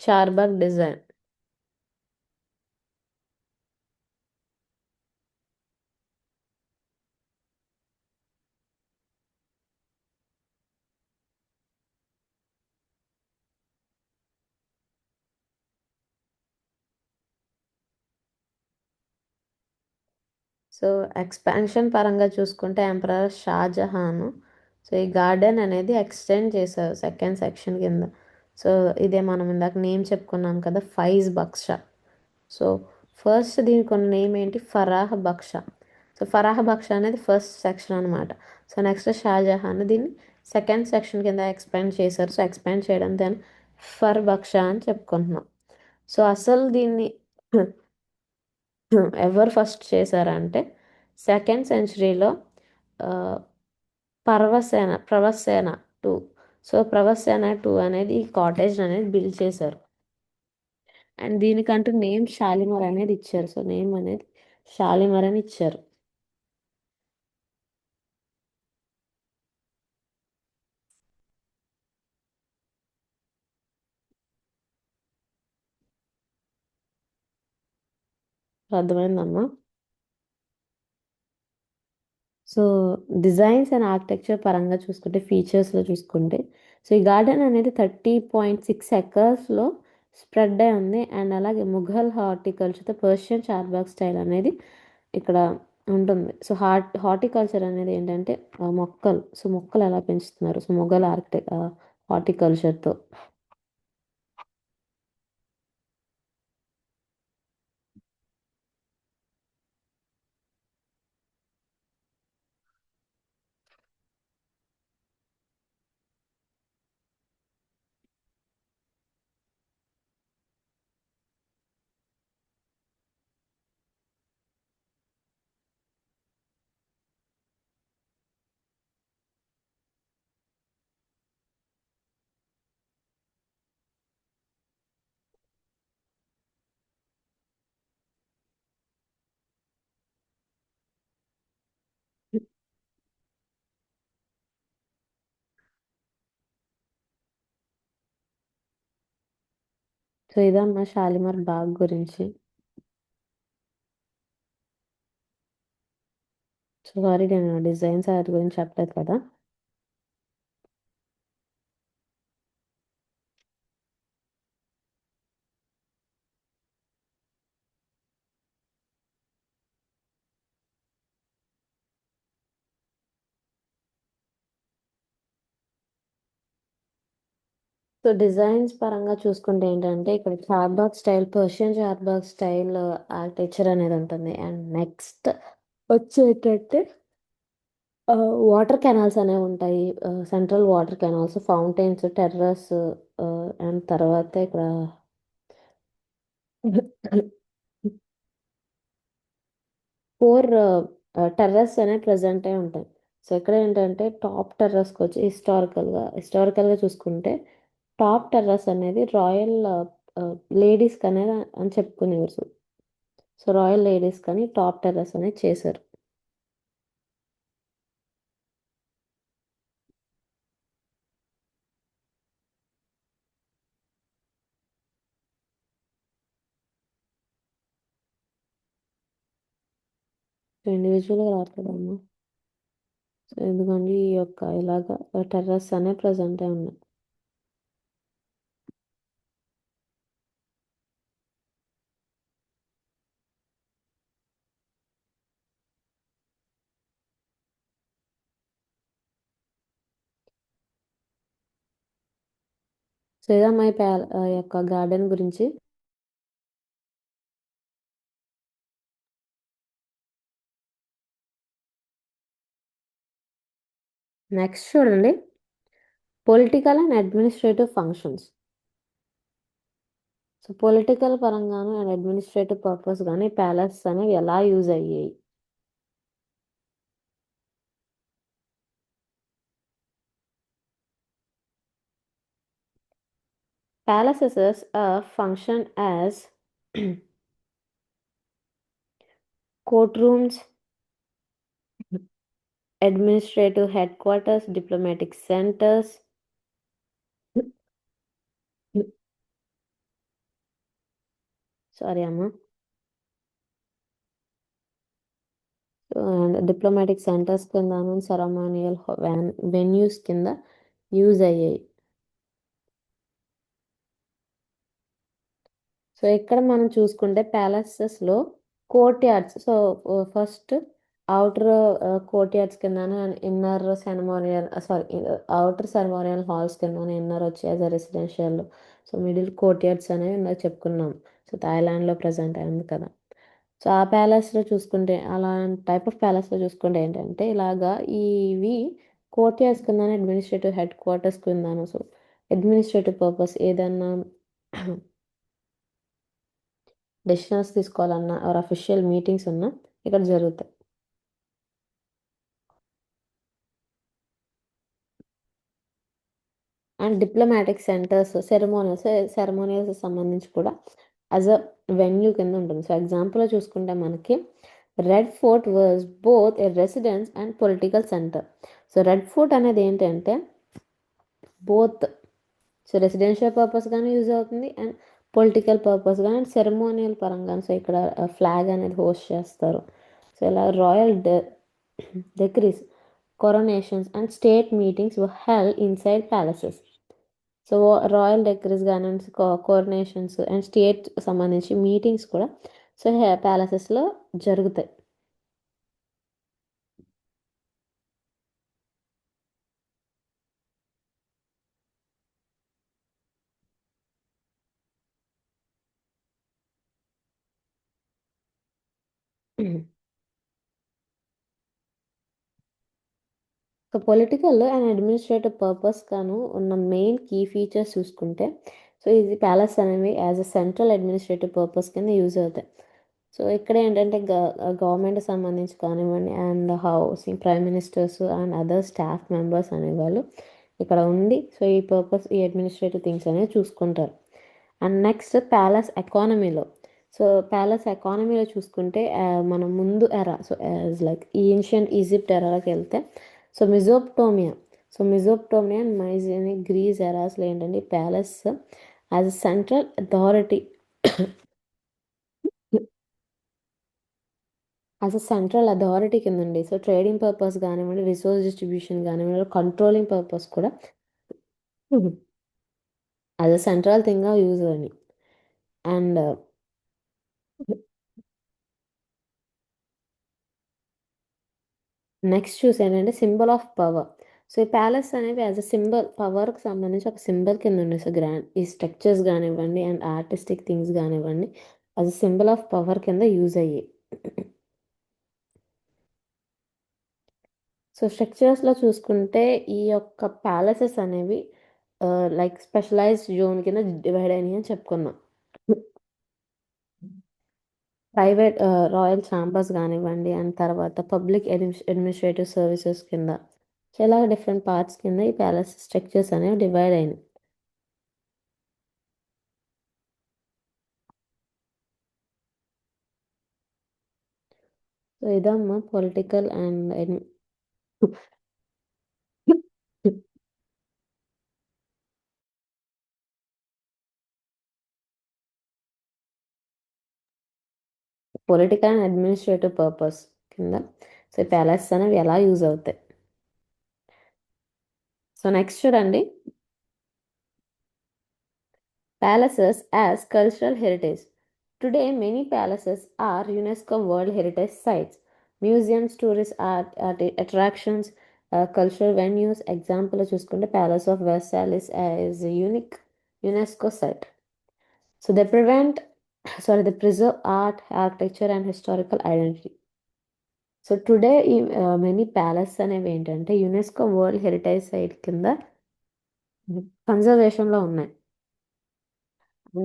Charbagh design. So expansion పరంగా చూసుకుంటే ఎంపరర్ షాజహాన్ సో ఈ గార్డెన్ అనేది ఎక్స్టెండ్ చేశారు సెకండ్ సెక్షన్ కింద. సో ఇదే మనం ఇందాక నేమ్ చెప్పుకున్నాం కదా ఫైజ్ బక్షా. సో ఫస్ట్ దీనికి ఉన్న నేమ్ ఏంటి ఫరాహ్ బక్షా. సో ఫరాహ్ బక్షా అనేది ఫస్ట్ సెక్షన్ అనమాట. సో నెక్స్ట్ షాజహాన్ దీన్ని సెకండ్ సెక్షన్ కింద ఎక్స్పాండ్ చేశారు. సో ఎక్స్పాండ్ చేయడం దాన్ని ఫర్ బక్షా అని చెప్పుకుంటున్నాం. సో అసలు దీన్ని ఎవరు ఫస్ట్ చేశారంటే సెకండ్ సెంచరీలో ప్రవసేన టూ. సో ప్రవసేన టూ అనేది ఈ కాటేజ్ అనేది బిల్డ్ చేశారు. అండ్ దీనికంటూ నేమ్ షాలిమార్ అనేది ఇచ్చారు. సో నేమ్ అనేది షాలిమార్ అని ఇచ్చారు. అర్థమైందమ్మా. సో డిజైన్స్ అండ్ ఆర్కిటెక్చర్ పరంగా చూసుకుంటే ఫీచర్స్లో చూసుకుంటే సో ఈ గార్డెన్ అనేది 30.6 ఎకర్స్లో స్ప్రెడ్ అయి ఉంది. అండ్ అలాగే ముఘల్ హార్టికల్చర్తో పర్షియన్ చార్బాగ్ స్టైల్ అనేది ఇక్కడ ఉంటుంది. సో హార్టికల్చర్ అనేది ఏంటంటే మొక్కలు. సో మొక్కలు ఎలా పెంచుతున్నారు సో మొఘల్ హార్టికల్చర్తో. సో ఇదమ్మా షాలిమార్ బాగ్ గురించి. సో సారీ నేను డిజైన్స్ వాటి గురించి చెప్పలేదు కదా. సో డిజైన్స్ పరంగా చూసుకుంటే ఏంటంటే ఇక్కడ Charbagh style Persian Charbagh style architecture అనేది ఉంటుంది. అండ్ నెక్స్ట్ వచ్చేటట్టే వాటర్ కెనాల్స్ అనేవి ఉంటాయి. Central water canals fountains terrace and తర్వాత ఇక్కడ ఫోర్ టెర్రస్ అనేవి ప్రజెంట్ అయి ఉంటాయి. సో ఇక్కడ ఏంటంటే టాప్ టెర్రస్కి వచ్చి హిస్టారికల్గా చూసుకుంటే టాప్ టెర్రస్ అనేది రాయల్ లేడీస్కి అనేది అని చెప్పుకునేవారు. సో రాయల్ లేడీస్ కానీ టాప్ టెర్రస్ అనేది చేశారు. సో ఇండివిజువల్గా రావట్లేదమ్మా. సో ఎందుకంటే ఈ యొక్క ఇలాగ టెర్రస్ అనే ప్రజెంట్ అయి ఉన్నాయి. సో ఇదమ్మా యొక్క గార్డెన్ గురించి. నెక్స్ట్ చూడండి, political and administrative functions. So political పరంగాను అండ్ అడ్మినిస్ట్రేటివ్ పర్పస్ కానీ ప్యాలెస్ అనేవి ఎలా యూజ్ అయ్యాయి. Palaces function as courtrooms, administrative headquarters, diplomatic centers. Sorry, Amma. And diplomatic centers కింద ceremonial venues కింద యూజ్ అయ్యాయి. సో ఇక్కడ మనం చూసుకుంటే ప్యాలెసెస్లో courtyards. So first outer courtyards కింద inner ceremonial outer ceremonial halls కింద ఇన్నర్ వచ్చి as a residential. So middle courtyards అనేవి ఇందాక చెప్పుకున్నాం. సో థాయిలాండ్లో ప్రజెంట్ అయింది కదా. సో ఆ ప్యాలెస్లో చూసుకుంటే అలా టైప్ ఆఫ్ ప్యాలెస్లో చూసుకుంటే ఏంటంటే ఇలాగా ఇవి కోర్ట్ యార్డ్స్ కింద అడ్మినిస్ట్రేటివ్ హెడ్ క్వార్టర్స్ కిందను. సో అడ్మినిస్ట్రేటివ్ పర్పస్ ఏదన్నా డెసిషన్స్ తీసుకోవాలన్నా ఆర్ అఫీషియల్ మీటింగ్స్ ఉన్నా ఇక్కడ జరుగుతాయి. అండ్ డిప్లొమాటిక్ సెంటర్స్ సెరమోనియల్స్ సంబంధించి కూడా యాజ్ అ వెన్యూ కింద ఉంటుంది. సో ఎగ్జాంపుల్లో చూసుకుంటే మనకి Red Fort was both a residence and political centre. So Red Fort అనేది ఏంటంటే బోత్, సో రెసిడెన్షియల్ పర్పస్ కానీ యూజ్ అవుతుంది అండ్ పొలిటికల్ పర్పస్ కానీ అండ్ సెరమోనియల్ పరంగా. సో ఇక్కడ ఫ్లాగ్ అనేది హోస్ట్ చేస్తారు. సో ఇలా royal decrees, coronations and state meetings were held inside palaces. So royal decrees కానీ కోరనేషన్స్ అండ్ స్టేట్ సంబంధించి మీటింగ్స్ కూడా సో ప్యాలెసెస్లో జరుగుతాయి. So political and administrative purpose గాను ఉన్న మెయిన్ కీ ఫీచర్స్ చూసుకుంటే సో ఇది ప్యాలెస్ అనేవి as a central administrative purpose కింద యూజ్ అవుతాయి. సో ఇక్కడ ఏంటంటే గవర్నమెంట్ సంబంధించి కానివ్వండి and housing prime ministers and other staff members అనేవాళ్ళు ఇక్కడ ఉండి సో ఈ అడ్మినిస్ట్రేటివ్ థింగ్స్ అనేవి చూసుకుంటారు. అండ్ నెక్స్ట్ ప్యాలెస్ ఎకానమీలో. సో ప్యాలెస్ ఎకానమీలో చూసుకుంటే మనం ముందు ఎరా, సో లైక్ ఏన్షియంట్ ఈజిప్ట్ ఎరాకి వెళ్తే సో మిజోప్టోమియా అండ్ మైజీనిక్ గ్రీస్ ఎరాస్లో ఏంటంటే palace as a central authority కింద ఉంది. సో ట్రేడింగ్ పర్పస్ కానివ్వండి, రిసోర్స్ డిస్ట్రిబ్యూషన్ కానివ్వండి, కంట్రోలింగ్ పర్పస్ కూడా యాజ్ అ సెంట్రల్ థింగ్గా యూజ్ అని. అండ్ నెక్స్ట్ చూసి ఏంటంటే సింబల్ ఆఫ్ పవర్. సో ఈ ప్యాలెస్ అనేవి యాజ్ అ సింబల్, పవర్కి సంబంధించి ఒక సింబల్ కింద ఉంది. సో ఈ స్ట్రక్చర్స్ కానివ్వండి అండ్ ఆర్టిస్టిక్ థింగ్స్ కానివ్వండి as a symbol of power కింద యూజ్ అయ్యాయి. సో స్ట్రక్చర్స్లో చూసుకుంటే ఈ యొక్క ప్యాలెసెస్ అనేవి లైక్ స్పెషలైజ్డ్ జోన్ కింద డివైడ్ అయినాయి అని చెప్పుకున్నాం. ప్రైవేట్ రాయల్ ఛాంబర్స్ కానివ్వండి, అండ్ తర్వాత పబ్లిక్ అడ్మినిస్ట్రేటివ్ సర్వీసెస్ కింద, సో ఇలా డిఫరెంట్ పార్ట్స్ కింద ఈ ప్యాలెస్ స్ట్రక్చర్స్ అనేవి డివైడ్ అయినాయి. సో ఇదమ్మా political and political and administrative purpose కింద సో ప్యాలెస్ అనేవి ఎలా యూజ్ అవుతాయి. సో నెక్స్ట్ చూడండి, palaces as cultural heritage. Today, many palaces are UNESCO World Heritage Sites. Museums, tourist attractions, cultural venues. Example చూసుకుంటే Palace of Versailles is a unique UNESCO site. So they preserve art, architecture, and historical identity. So today ఈ many palace అనేవి ఏంటంటే UNESCO world heritage site కింద కన్జర్వేషన్లో ఉన్నాయి.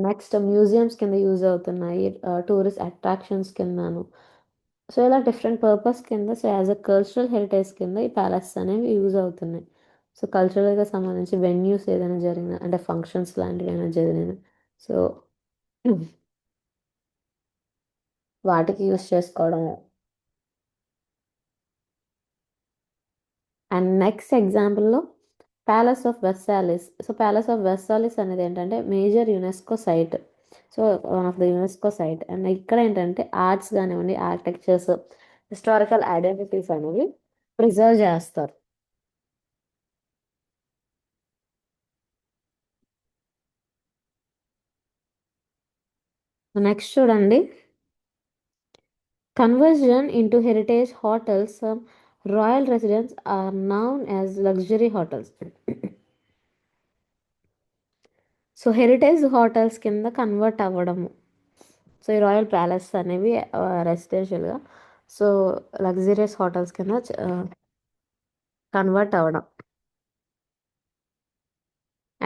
Next museums కింద use అవుతున్నాయి, tourist attractions కిందను. So ఇలా different purpose కింద, so as a cultural heritage కింద ఈ ప్యాలెస్ అనేవి యూజ్ అవుతున్నాయి. సో కల్చరల్గా సంబంధించి వెన్యూస్ ఏదైనా జరిగిన, అంటే ఫంక్షన్స్ లాంటివి ఏమైనా జరిగిన, సో వాటికి యూజ్ చేసుకోవడం. అండ్ నెక్స్ట్ ఎగ్జాంపుల్లో Palace of Versailles. So Palace of Versailles అనేది ఏంటంటే major UNESCO site. So one of the UNESCO site. And ఇక్కడ ఏంటంటే ఆర్ట్స్ కానివ్వండి, ఆర్కిటెక్చర్స్, హిస్టారికల్ ఐడెంటిటీస్ అనేవి ప్రిజర్వ్ చేస్తారు. నెక్స్ట్ చూడండి, conversion into heritage hotels. Royal residence are now as luxury hotels. So heritage hotels కింద convert అవ్వడము. So ఈ royal palace అనేవి రెసిడెన్షియల్గా, సో లగ్జరియస్ హోటల్స్ కింద కన్వర్ట్ అవ్వడం.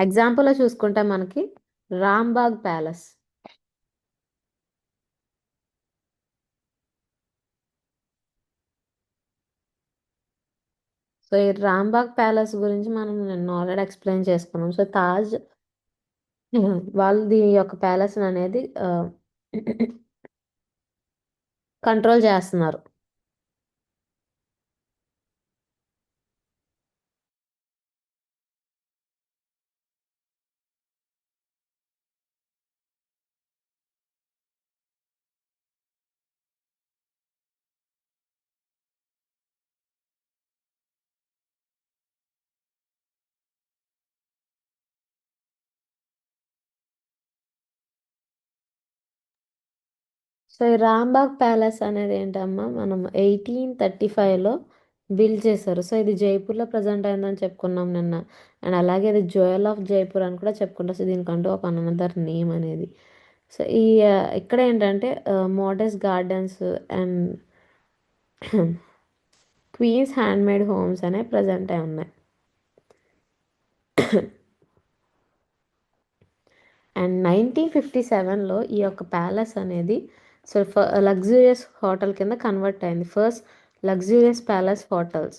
ఎగ్జాంపుల్లో చూసుకుంటే మనకి రాంబాగ్ ప్యాలెస్. సో ఈ రాంబాగ్ ప్యాలెస్ గురించి మనం నిన్న ఆల్రెడీ ఎక్స్ప్లెయిన్ చేసుకున్నాం. సో తాజ్ వాళ్ళు దీని యొక్క ప్యాలెస్ అనేది కంట్రోల్ చేస్తున్నారు. సో ఈ రాంబాగ్ ప్యాలెస్ అనేది ఏంటమ్మా, మనం 1835లో బిల్డ్ చేశారు. సో ఇది జైపూర్లో ప్రజెంట్ అయిందని చెప్పుకున్నాం నిన్న. అండ్ అలాగే ఇది జ్యువెల్ ఆఫ్ జైపూర్ అని కూడా చెప్పుకుంటాం. సో దీనికంటూ ఒక అనదర్ నేమ్ అనేది. సో ఇక్కడ ఏంటంటే modest gardens and queens handmade homes అనేవి ప్రజెంట్ అయి ఉన్నాయి. అండ్ 1957లో ఈ యొక్క ప్యాలెస్ అనేది సో లగ్జూరియస్ హోటల్ కింద కన్వర్ట్ అయింది. First luxurious palace hotels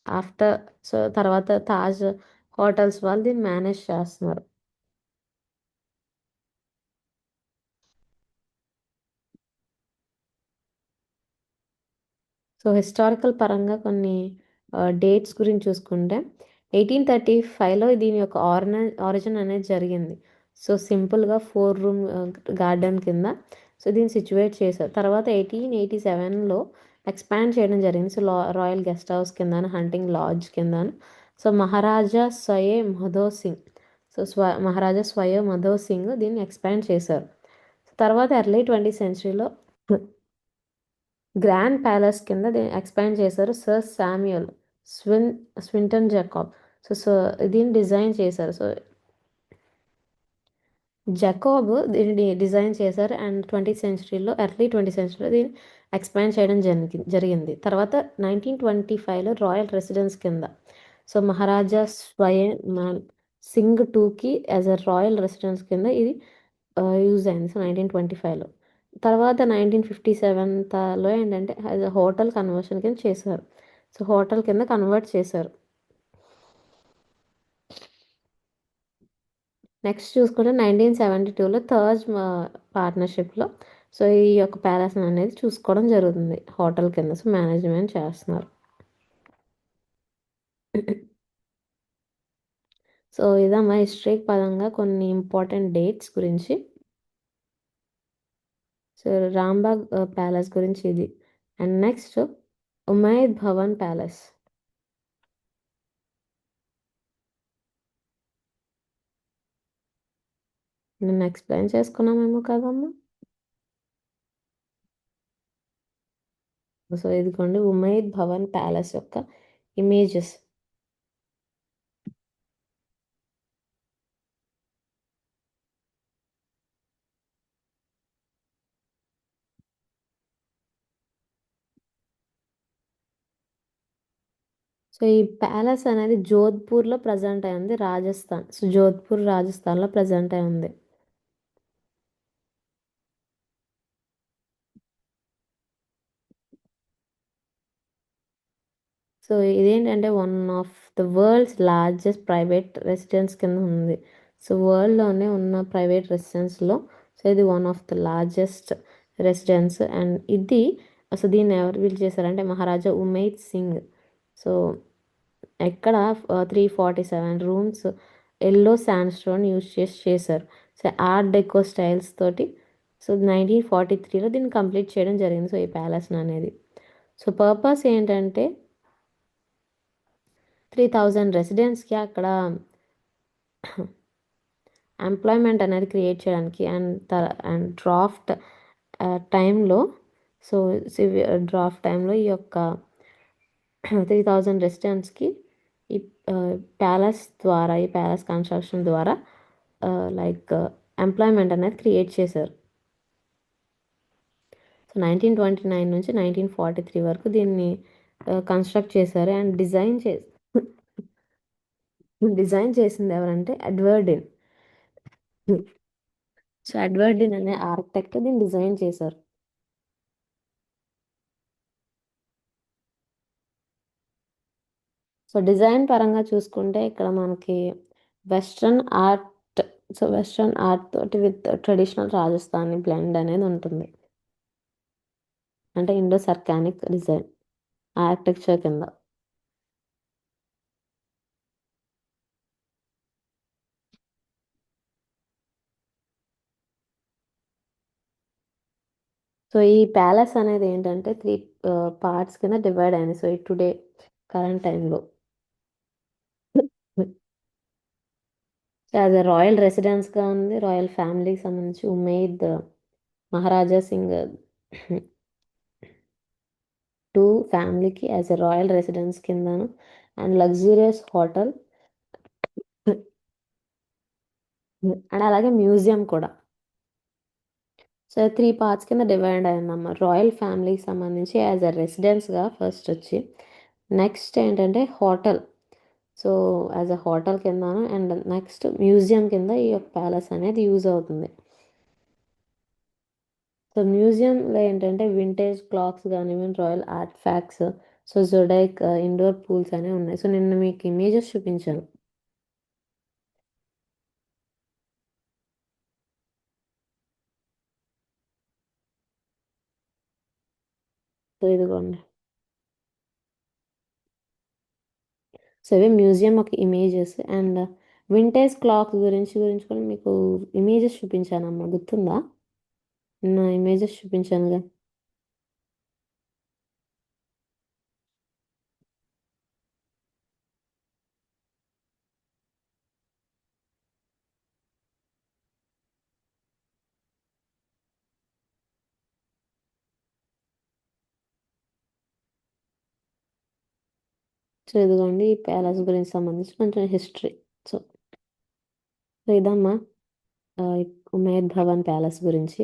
after. So తర్వాత తాజ్ హోటల్స్ వాళ్ళు దీన్ని మేనేజ్ చేస్తున్నారు. సో హిస్టారికల్ పరంగా కొన్ని డేట్స్ గురించి చూసుకుంటే 1835లో దీని యొక్క ఆరిజిన్ అనేది జరిగింది. సో సింపుల్గా 4 రూమ్ గార్డెన్ కింద సో దీన్ని సిచ్యువేట్ చేశారు. తర్వాత 1887లో ఎక్స్పాండ్ చేయడం జరిగింది. సో రాయల్ గెస్ట్ హౌస్ కింద, హంటింగ్ లాడ్జ్ కింద. సో మహారాజా స్వయే మధో సింగ్, సో మహారాజా స్వయే మధో సింగ్ దీన్ని ఎక్స్పాండ్ చేశారు. తర్వాత ఎర్లీ 20th సెంచరీలో గ్రాండ్ ప్యాలెస్ కింద దీన్ని ఎక్స్పాండ్ చేశారు సర్ శామ్యుయల్ స్వింటన్ జాకాబ్. సో దీన్ని డిజైన్ చేశారు. సో జకోబ్ దీన్ని డిజైన్ చేశారు. అండ్ 20th సెంచరీలో, ఎర్లీ 20th సెంచరీలో దీన్ని ఎక్స్పాండ్ చేయడం జరిగింది. తర్వాత 1925లో రాయల్ రెసిడెన్స్ కింద సో మహారాజా స్వయం సింగ్ టూకి యాజ్ అ రాయల్ రెసిడెన్స్ కింద ఇది యూజ్ అయింది. సో 1925లో. తర్వాత 1957లో ఏంటంటే యాజ్ అ హోటల్ కన్వర్షన్ కింద చేశారు. సో హోటల్ కింద కన్వర్ట్ చేశారు. నెక్స్ట్ చూసుకుంటే 1972లో థర్జ్ పార్ట్నర్షిప్లో సో ఈ యొక్క ప్యాలెస్ అనేది చూసుకోవడం జరుగుతుంది హోటల్ కింద. సో మేనేజ్మెంట్ చేస్తున్నారు. సో ఇదమ్మా హిస్టరీ పరంగా కొన్ని ఇంపార్టెంట్ డేట్స్ గురించి. సో రాంబాగ్ ప్యాలెస్ గురించి ఇది. And next Umaid Bhavan palace. నిన్న ఎక్స్ప్లెయిన్ చేసుకున్నామేమో కదమ్మా. సో ఇదిగోండి ఉమైద్ భవన్ ప్యాలెస్ యొక్క ఇమేజెస్. సో ఈ ప్యాలెస్ అనేది జోధ్పూర్లో ప్రజెంట్ అయి ఉంది, రాజస్థాన్. సో జోధ్పూర్ రాజస్థాన్లో ప్రజెంట్ అయి ఉంది. సో ఇదేంటంటే one of the world's largest private residence కింద ఉంది. సో వరల్డ్లోనే ఉన్న ప్రైవేట్ రెసిడెన్స్లో సో ఇది one of the largest residence. And ఇది అసలు దీన్ని ఎవరు బిల్డ్ చేశారంటే మహారాజా ఉమైద్ సింగ్. సో ఎక్కడ 347 rooms yellow sand stone use చేశారు. సో ఆర్ట్ డెకో స్టైల్స్ తోటి. సో 1943లో దీన్ని కంప్లీట్ చేయడం జరిగింది. సో ఈ ప్యాలెస్ అనేది సో పర్పస్ ఏంటంటే 3000 రెసిడెంట్స్కి అక్కడ ఎంప్లాయ్మెంట్ అనేది క్రియేట్ చేయడానికి. అండ్ టైంలో సో డ్రాఫ్ట్ టైంలో ఈ యొక్క 3000 రెసిడెంట్స్కి ఈ ఈ ప్యాలెస్ కన్స్ట్రక్షన్ ద్వారా లైక్ ఎంప్లాయ్మెంట్ అనేది క్రియేట్ చేశారు. సో 1929 నుంచి 1943 వరకు దీన్ని కన్స్ట్రక్ట్ చేశారు. అండ్ డిజైన్ చేసింది ఎవరంటే ఎడ్వర్డిన్. సో ఎడ్వర్డిన్ అనే ఆర్కిటెక్ట్ దీన్ని డిజైన్ చేశారు. సో డిజైన్ పరంగా చూసుకుంటే ఇక్కడ మనకి వెస్ట్రన్ ఆర్ట్ వెస్ట్రన్ ఆర్ట్ తోటి విత్ ట్రెడిషనల్ రాజస్థానీ బ్లెండ్ అనేది ఉంటుంది. అంటే ఇండో సర్కానిక్ డిజైన్ ఆర్కిటెక్చర్ కింద. సో ఈ ప్యాలెస్ అనేది ఏంటంటే 3 పార్ట్స్ కింద డివైడ్ అయింది. సో టుడే కరెంట్ టైంలో సో యాజ్ అ రాయల్ రెసిడెన్స్గా ఉంది. రాయల్ ఫ్యామిలీకి సంబంధించి ఉమేద్ మహారాజా సింగ్ టూ ఫ్యామిలీకి యాజ్ ఎ రాయల్ రెసిడెన్స్ కిందను. అండ్ లగ్జూరియస్ హోటల్ అండ్ అలాగే మ్యూజియం కూడా. సో 3 పార్ట్స్ కింద డివైడ్ అయిందమ్మా. రాయల్ ఫ్యామిలీకి సంబంధించి యాజ్ అ రెసిడెన్స్గా ఫస్ట్ వచ్చి, నెక్స్ట్ ఏంటంటే hotel. So as a hotel కిందను అండ్ నెక్స్ట్ మ్యూజియం కింద ఈ యొక్క ప్యాలెస్ అనేది యూజ్ అవుతుంది. సో మ్యూజియంలో ఏంటంటే వింటేజ్ క్లాక్స్ కానివ్వండి, royal artefacts, so zodiac indoor pools అనేవి ఉన్నాయి. సో నిన్న మీకు ఇమేజెస్ చూపించాను. సో ఇదిగోండి. సో ఇవి మ్యూజియం ఒక ఇమేజెస్. అండ్ వింటేజ్ క్లాక్స్ గురించి కూడా మీకు ఇమేజెస్ చూపించానమ్మా, గుర్తుందా? నా ఇమేజెస్ చూపించానుగా. సో ఇదిగోండి ఈ ప్యాలెస్ గురించి సంబంధించి కొంచెం హిస్టరీ. సో సో ఇదమ్మా ఉమేద్ భవన్ ప్యాలెస్ గురించి.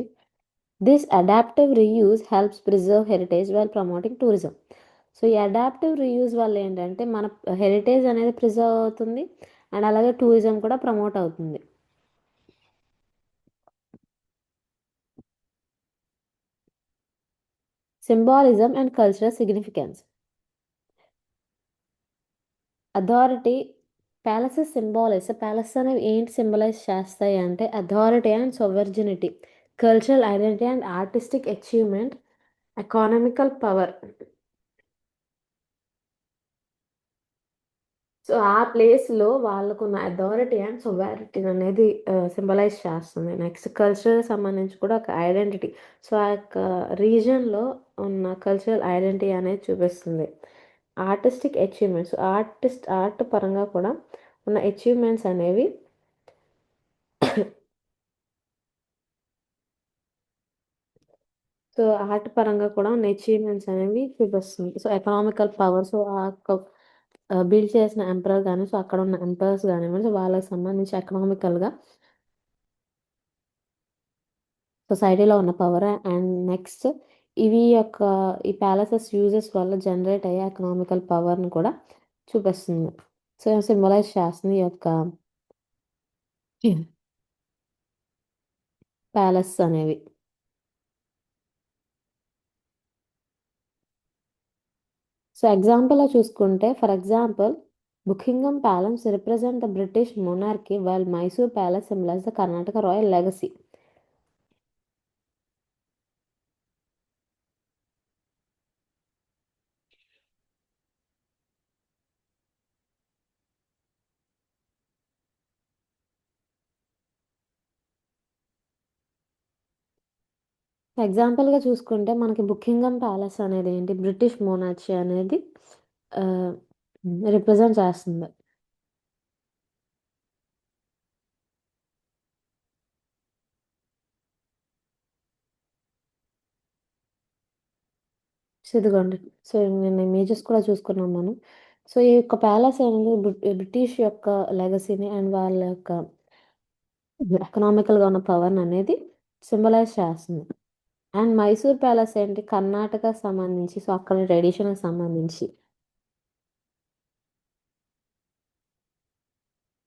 This adaptive reuse helps preserve heritage while promoting tourism. So ఈ అడాప్టివ్ రీయూజ్ వల్ల ఏంటంటే మన హెరిటేజ్ అనేది ప్రిజర్వ్ అవుతుంది అండ్ అలాగే టూరిజం కూడా ప్రమోట్ అవుతుంది. Symbolism and cultural significance. Authority. Palace అనేవి ఏంటి సింబలైజ్ చేస్తాయి అంటే authority and sovereignty, cultural identity and artistic achievement, economical power. So ఆ ప్లేస్లో వాళ్ళకున్న అథారిటీ అండ్ సొవారిటీ అనేది సింబలైజ్ చేస్తుంది. నెక్స్ట్ కల్చరల్ సంబంధించి కూడా ఒక ఐడెంటిటీ. సో ఆ యొక్క రీజన్లో ఉన్న కల్చరల్ ఐడెంటిటీ అనేది చూపిస్తుంది. ఆర్టిస్టిక్ అచీవ్మెంట్స్, ఆర్ట్ పరంగా కూడా ఉన్న అచీవ్మెంట్స్ అనేవి సో ఆర్ట్ పరంగా కూడా ఉన్న అచీవ్మెంట్స్ అనేవి చూపిస్తుంది. సో ఎకనామికల్ పవర్, సో ఆ బిల్డ్ చేసిన ఎంపరర్ కానీ, సో అక్కడ ఉన్న ఎంపరర్స్ కానివ్వండి, సో వాళ్ళకి సంబంధించి ఎకనామికల్గా సొసైటీలో ఉన్న పవర్. అండ్ నెక్స్ట్ ఈ ప్యాలెసెస్ యూజెస్ వల్ల జనరేట్ అయ్యే ఎకనామికల్ పవర్ని కూడా చూపిస్తుంది. సో సింబలైజ్ చేస్తుంది ఈ యొక్క ప్యాలెస్ అనేవి. సో ఎగ్జాంపుల్లో చూసుకుంటే, for example Buckingham Palace represent the British monarchy while Mysore Palace symbolise the Karnataka royal legacy. ఎగ్జాంపుల్గా చూసుకుంటే మనకి బుకింగమ్ ప్యాలెస్ అనేది ఏంటి, బ్రిటిష్ మోనార్చీ అనేది రిప్రజెంట్ చేస్తుంది. సో ఇదిగోండి. సో నేను ఇమేజెస్ కూడా చూసుకున్నాం మనం. సో ఈ యొక్క ప్యాలెస్ అనేది బ్రిటిష్ యొక్క లెగసీని అండ్ వాళ్ళ యొక్క ఎకనామికల్గా ఉన్న పవర్ అనేది సింబలైజ్ చేస్తుంది. అండ్ మైసూర్ ప్యాలెస్ ఏంటి, కర్ణాటక సంబంధించి, సో అక్కడ ట్రెడిషన్కి సంబంధించి.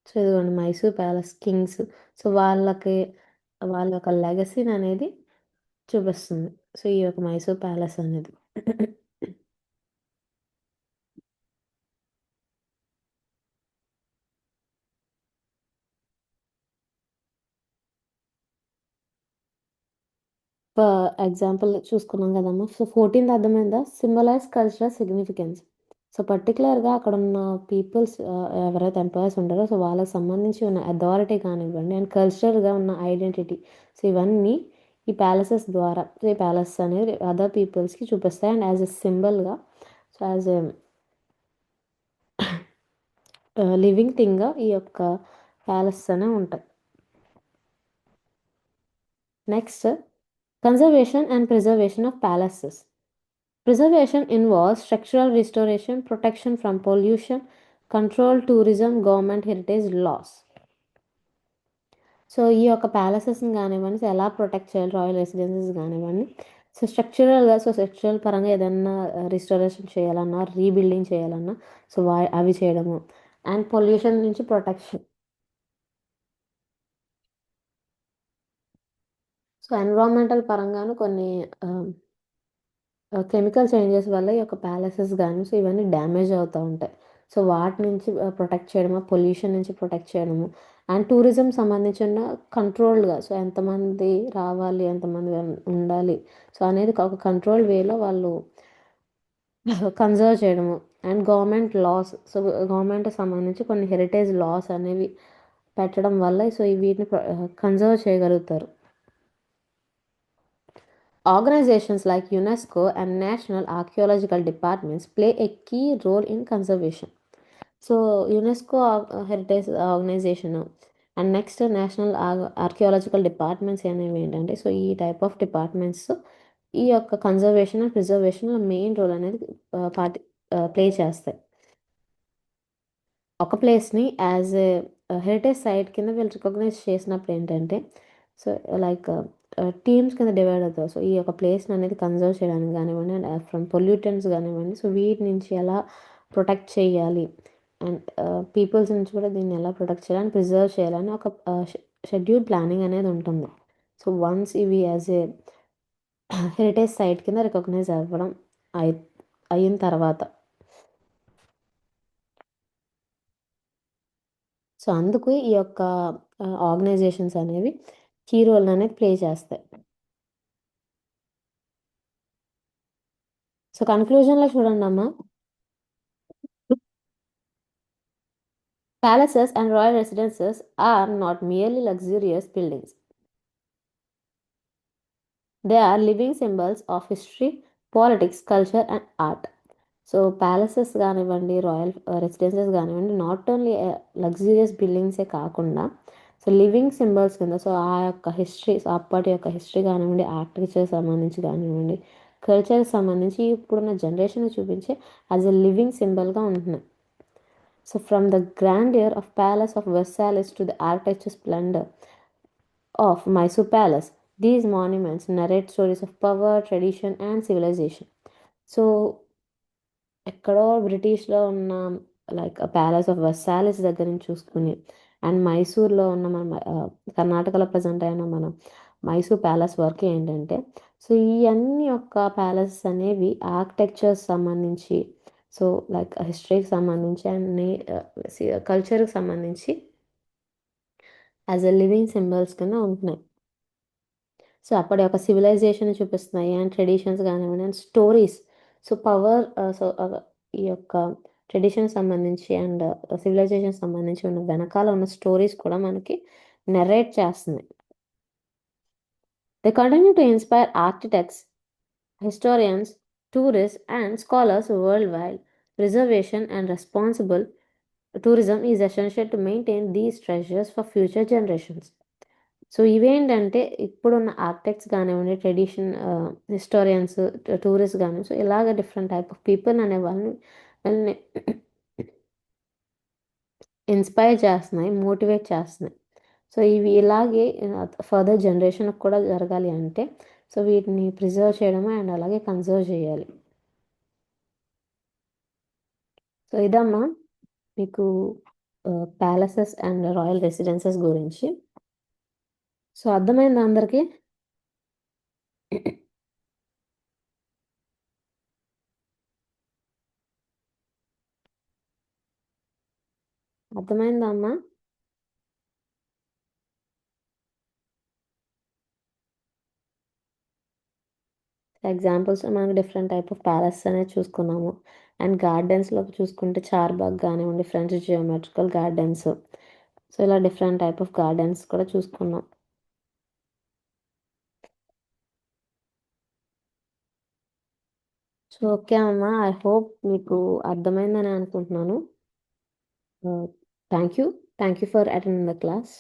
సో ఇదిగోండి మైసూర్ ప్యాలెస్ కింగ్స్, సో వాళ్ళ యొక్క లెగసీని అనేది చూపిస్తుంది. సో ఈ యొక్క మైసూర్ ప్యాలెస్ అనేది. ఎగ్జాంపుల్ చూసుకున్నాం కదమ్మా. సో 14th అర్థమైందా, సింబలైజ్ కల్చరల్ సిగ్నిఫికెన్స్. సో పర్టికులర్గా అక్కడ ఉన్న పీపుల్స్ ఎవరైతే ఎంపైర్స్ ఉంటారో సో వాళ్ళకి సంబంధించి ఉన్న అథారిటీ కానివ్వండి అండ్ కల్చరల్గా ఉన్న ఐడెంటిటీ, సో ఇవన్నీ ఈ ప్యాలెసెస్ ద్వారా, సో ఈ ప్యాలెస్ అనేది అదర్ పీపుల్స్కి చూపిస్తాయి. అండ్ యాజ్ ఎ సింబల్గా, సో యాజ్ ఎ లివింగ్ థింగ్గా ఈ యొక్క ప్యాలెస్ అనే ఉంటాయి. Next, conservation and preservation of palaces. Preservation involves structural restoration, protection from pollution, control tourism, government heritage laws. So ఈ యొక్క ప్యాలెసెస్ని కానివ్వండి, సో ఎలా ప్రొటెక్ట్ చేయాలి, రాయల్ రెసిడెన్సీస్ కానివ్వండి, సో స్ట్రక్చరల్గా, సో స్ట్రక్చరల్ పరంగా ఏదన్నా రిస్టోరేషన్ చేయాలన్నా, రీబిల్డింగ్ చేయాలన్నా, సో అవి చేయడము. అండ్ పొల్యూషన్ నుంచి ప్రొటెక్షన్. సో ఎన్విరాన్మెంటల్ పరంగాను కొన్ని కెమికల్ చేంజెస్ వల్ల ఈ యొక్క ప్యాలెసెస్ కానీ, సో ఇవన్నీ డ్యామేజ్ అవుతూ ఉంటాయి. సో వాటి నుంచి ప్రొటెక్ట్ చేయడము, పొల్యూషన్ నుంచి ప్రొటెక్ట్ చేయడము. అండ్ టూరిజం సంబంధించిన కంట్రోల్డ్గా, సో ఎంతమంది రావాలి, ఎంతమంది ఉండాలి, సో అనేది ఒక కంట్రోల్ వేలో వాళ్ళు కన్జర్వ్ చేయడము. And government laws, so government సంబంధించి కొన్ని హెరిటేజ్ లాస్ అనేవి పెట్టడం వల్ల సో వీటిని కన్జర్వ్ చేయగలుగుతారు. Organizations like UNESCO and national archaeological departments play a key role in conservation. So UNESCO heritage organization and next national archaeological departments అనేవి ఏంటంటే, so ఈ టైప్ ఆఫ్ డిపార్ట్మెంట్స్ ఈ యొక్క కన్జర్వేషన్ అండ్ ప్రిజర్వేషన్లో మెయిన్ రోల్ అనేది play చేస్తాయి. ఒక ప్లేస్ని యాజ్ ఏ హెరిటేజ్ సైట్ కింద వీళ్ళు రికగ్నైజ్ చేసినప్పుడు ఏంటంటే, సో లైక్ టీమ్స్ కింద డివైడ్ అవుతారు. సో ఈ యొక్క ప్లేస్ని అనేది కన్జర్వ్ చేయడానికి కానివ్వండి అండ్ ఫ్రమ్ పొల్యూటెంట్స్ కానివ్వండి, సో వీటి నుంచి ఎలా ప్రొటెక్ట్ చేయాలి అండ్ పీపుల్స్ నుంచి కూడా దీన్ని ఎలా ప్రొటెక్ట్ చేయాలని, ప్రిజర్వ్ చేయాలని ఒక షెడ్యూల్ ప్లానింగ్ అనేది ఉంటుంది. సో వన్స్ ఇవి యాజ్ ఏ హెరిటేజ్ సైట్ కింద రికగ్నైజ్ అవ్వడం అయి అయిన తర్వాత, సో అందుకు ఈ యొక్క ఆర్గనైజేషన్స్ అనేవి కీ రోల్ అనేది ప్లే చేస్తాయి. సో కన్క్లూజన్లో చూడండి అమ్మా, palaces and royal residences are not merely luxurious buildings. They are living symbols of history, politics, culture and art. So palaces కానివ్వండి, రాయల్ రెసిడెన్సెస్ కానివ్వండి, నాట్ ఓన్లీ లగ్జూరియస్ బిల్డింగ్సే కాకుండా so living symbols కింద, so ఆ యొక్క history, so అప్పటి యొక్క history కానివ్వండి, architecture సంబంధించి కానివ్వండి, కల్చర్కి సంబంధించి ఇప్పుడున్న జనరేషన్ చూపించే యాజ్ ఎ లివింగ్ సింబల్గా ఉంటున్నాయి. So from the grandeur of Palace of Versailles to the architecture splendour of Mysore Palace. These monuments narrate stories of power, tradition, and civilization. So ఎక్కడో బ్రిటిష్లో ఉన్న లైక్ ప్యాలెస్ ఆఫ్ వర్సాలిస్ దగ్గర నుంచి చూసుకుని, and మైసూర్లో ఉన్న మన కర్ణాటకలో ప్రజెంట్ అయిన మన మైసూర్ ప్యాలెస్ వర్క్ ఏంటంటే, సో ఈ అన్ని యొక్క ప్యాలెస్ అనేవి ఆర్కిటెక్చర్ సంబంధించి, సో లైక్ హిస్టరీకి సంబంధించి అండ్ కల్చర్కి సంబంధించి యాజ్ ఎ లివింగ్ సింబల్స్ కింద ఉంటున్నాయి. సో అప్పటి యొక్క సివిలైజేషన్ చూపిస్తున్నాయి అండ్ ట్రెడిషన్స్ కానివ్వండి and stories. So power, so ఈ యొక్క ట్రెడిషన్ సంబంధించి అండ్ సివిలైజేషన్ సంబంధించి ఉన్న వెనకాల ఉన్న స్టోరీస్ కూడా మనకి నెరేట్ చేస్తున్నాయి. They continue to inspire architects, historians, tourists, and scholars worldwide. Preservation and responsible tourism is essential to maintain these treasures for future generations. So ఇవేంటంటే ఇప్పుడున్న ఆర్కిటెక్ట్స్ కానివ్వండి, ట్రెడిషన్ హిస్టోరియన్స్, టూరిస్ట్ కానీ, సో ఇలాగ different type of people అనే వాళ్ళని inspire చేస్తున్నాయి, motivate చేస్తున్నాయి. So ఇవి ఇలాగే ఫర్దర్ జనరేషన్కి కూడా జరగాలి అంటే సో వీటిని ప్రిజర్వ్ చేయడము అండ్ అలాగే కన్సర్వ్ చేయాలి. సో ఇదమ్మా మీకు ప్యాలెసెస్ అండ్ రాయల్ రెసిడెన్సెస్ గురించి. సో అర్థమైందా అందరికీ? అర్థమైందా అమ్మా? ఎగ్జాంపుల్స్ మనకు డిఫరెంట్ టైప్ ఆఫ్ ప్యాలెస్ అనేది చూసుకున్నాము. అండ్ గార్డెన్స్లో చూసుకుంటే చార్బాగ్ కానివ్వండి, ఫ్రెంచ్ జియోమెట్రికల్ గార్డెన్స్, సో ఇలా డిఫరెంట్ టైప్ ఆఫ్ గార్డెన్స్ కూడా చూసుకున్నాం. సో ఓకే అమ్మా, ఐ హోప్ మీకు అర్థమైందని అనుకుంటున్నాను. Thank you for attending the class.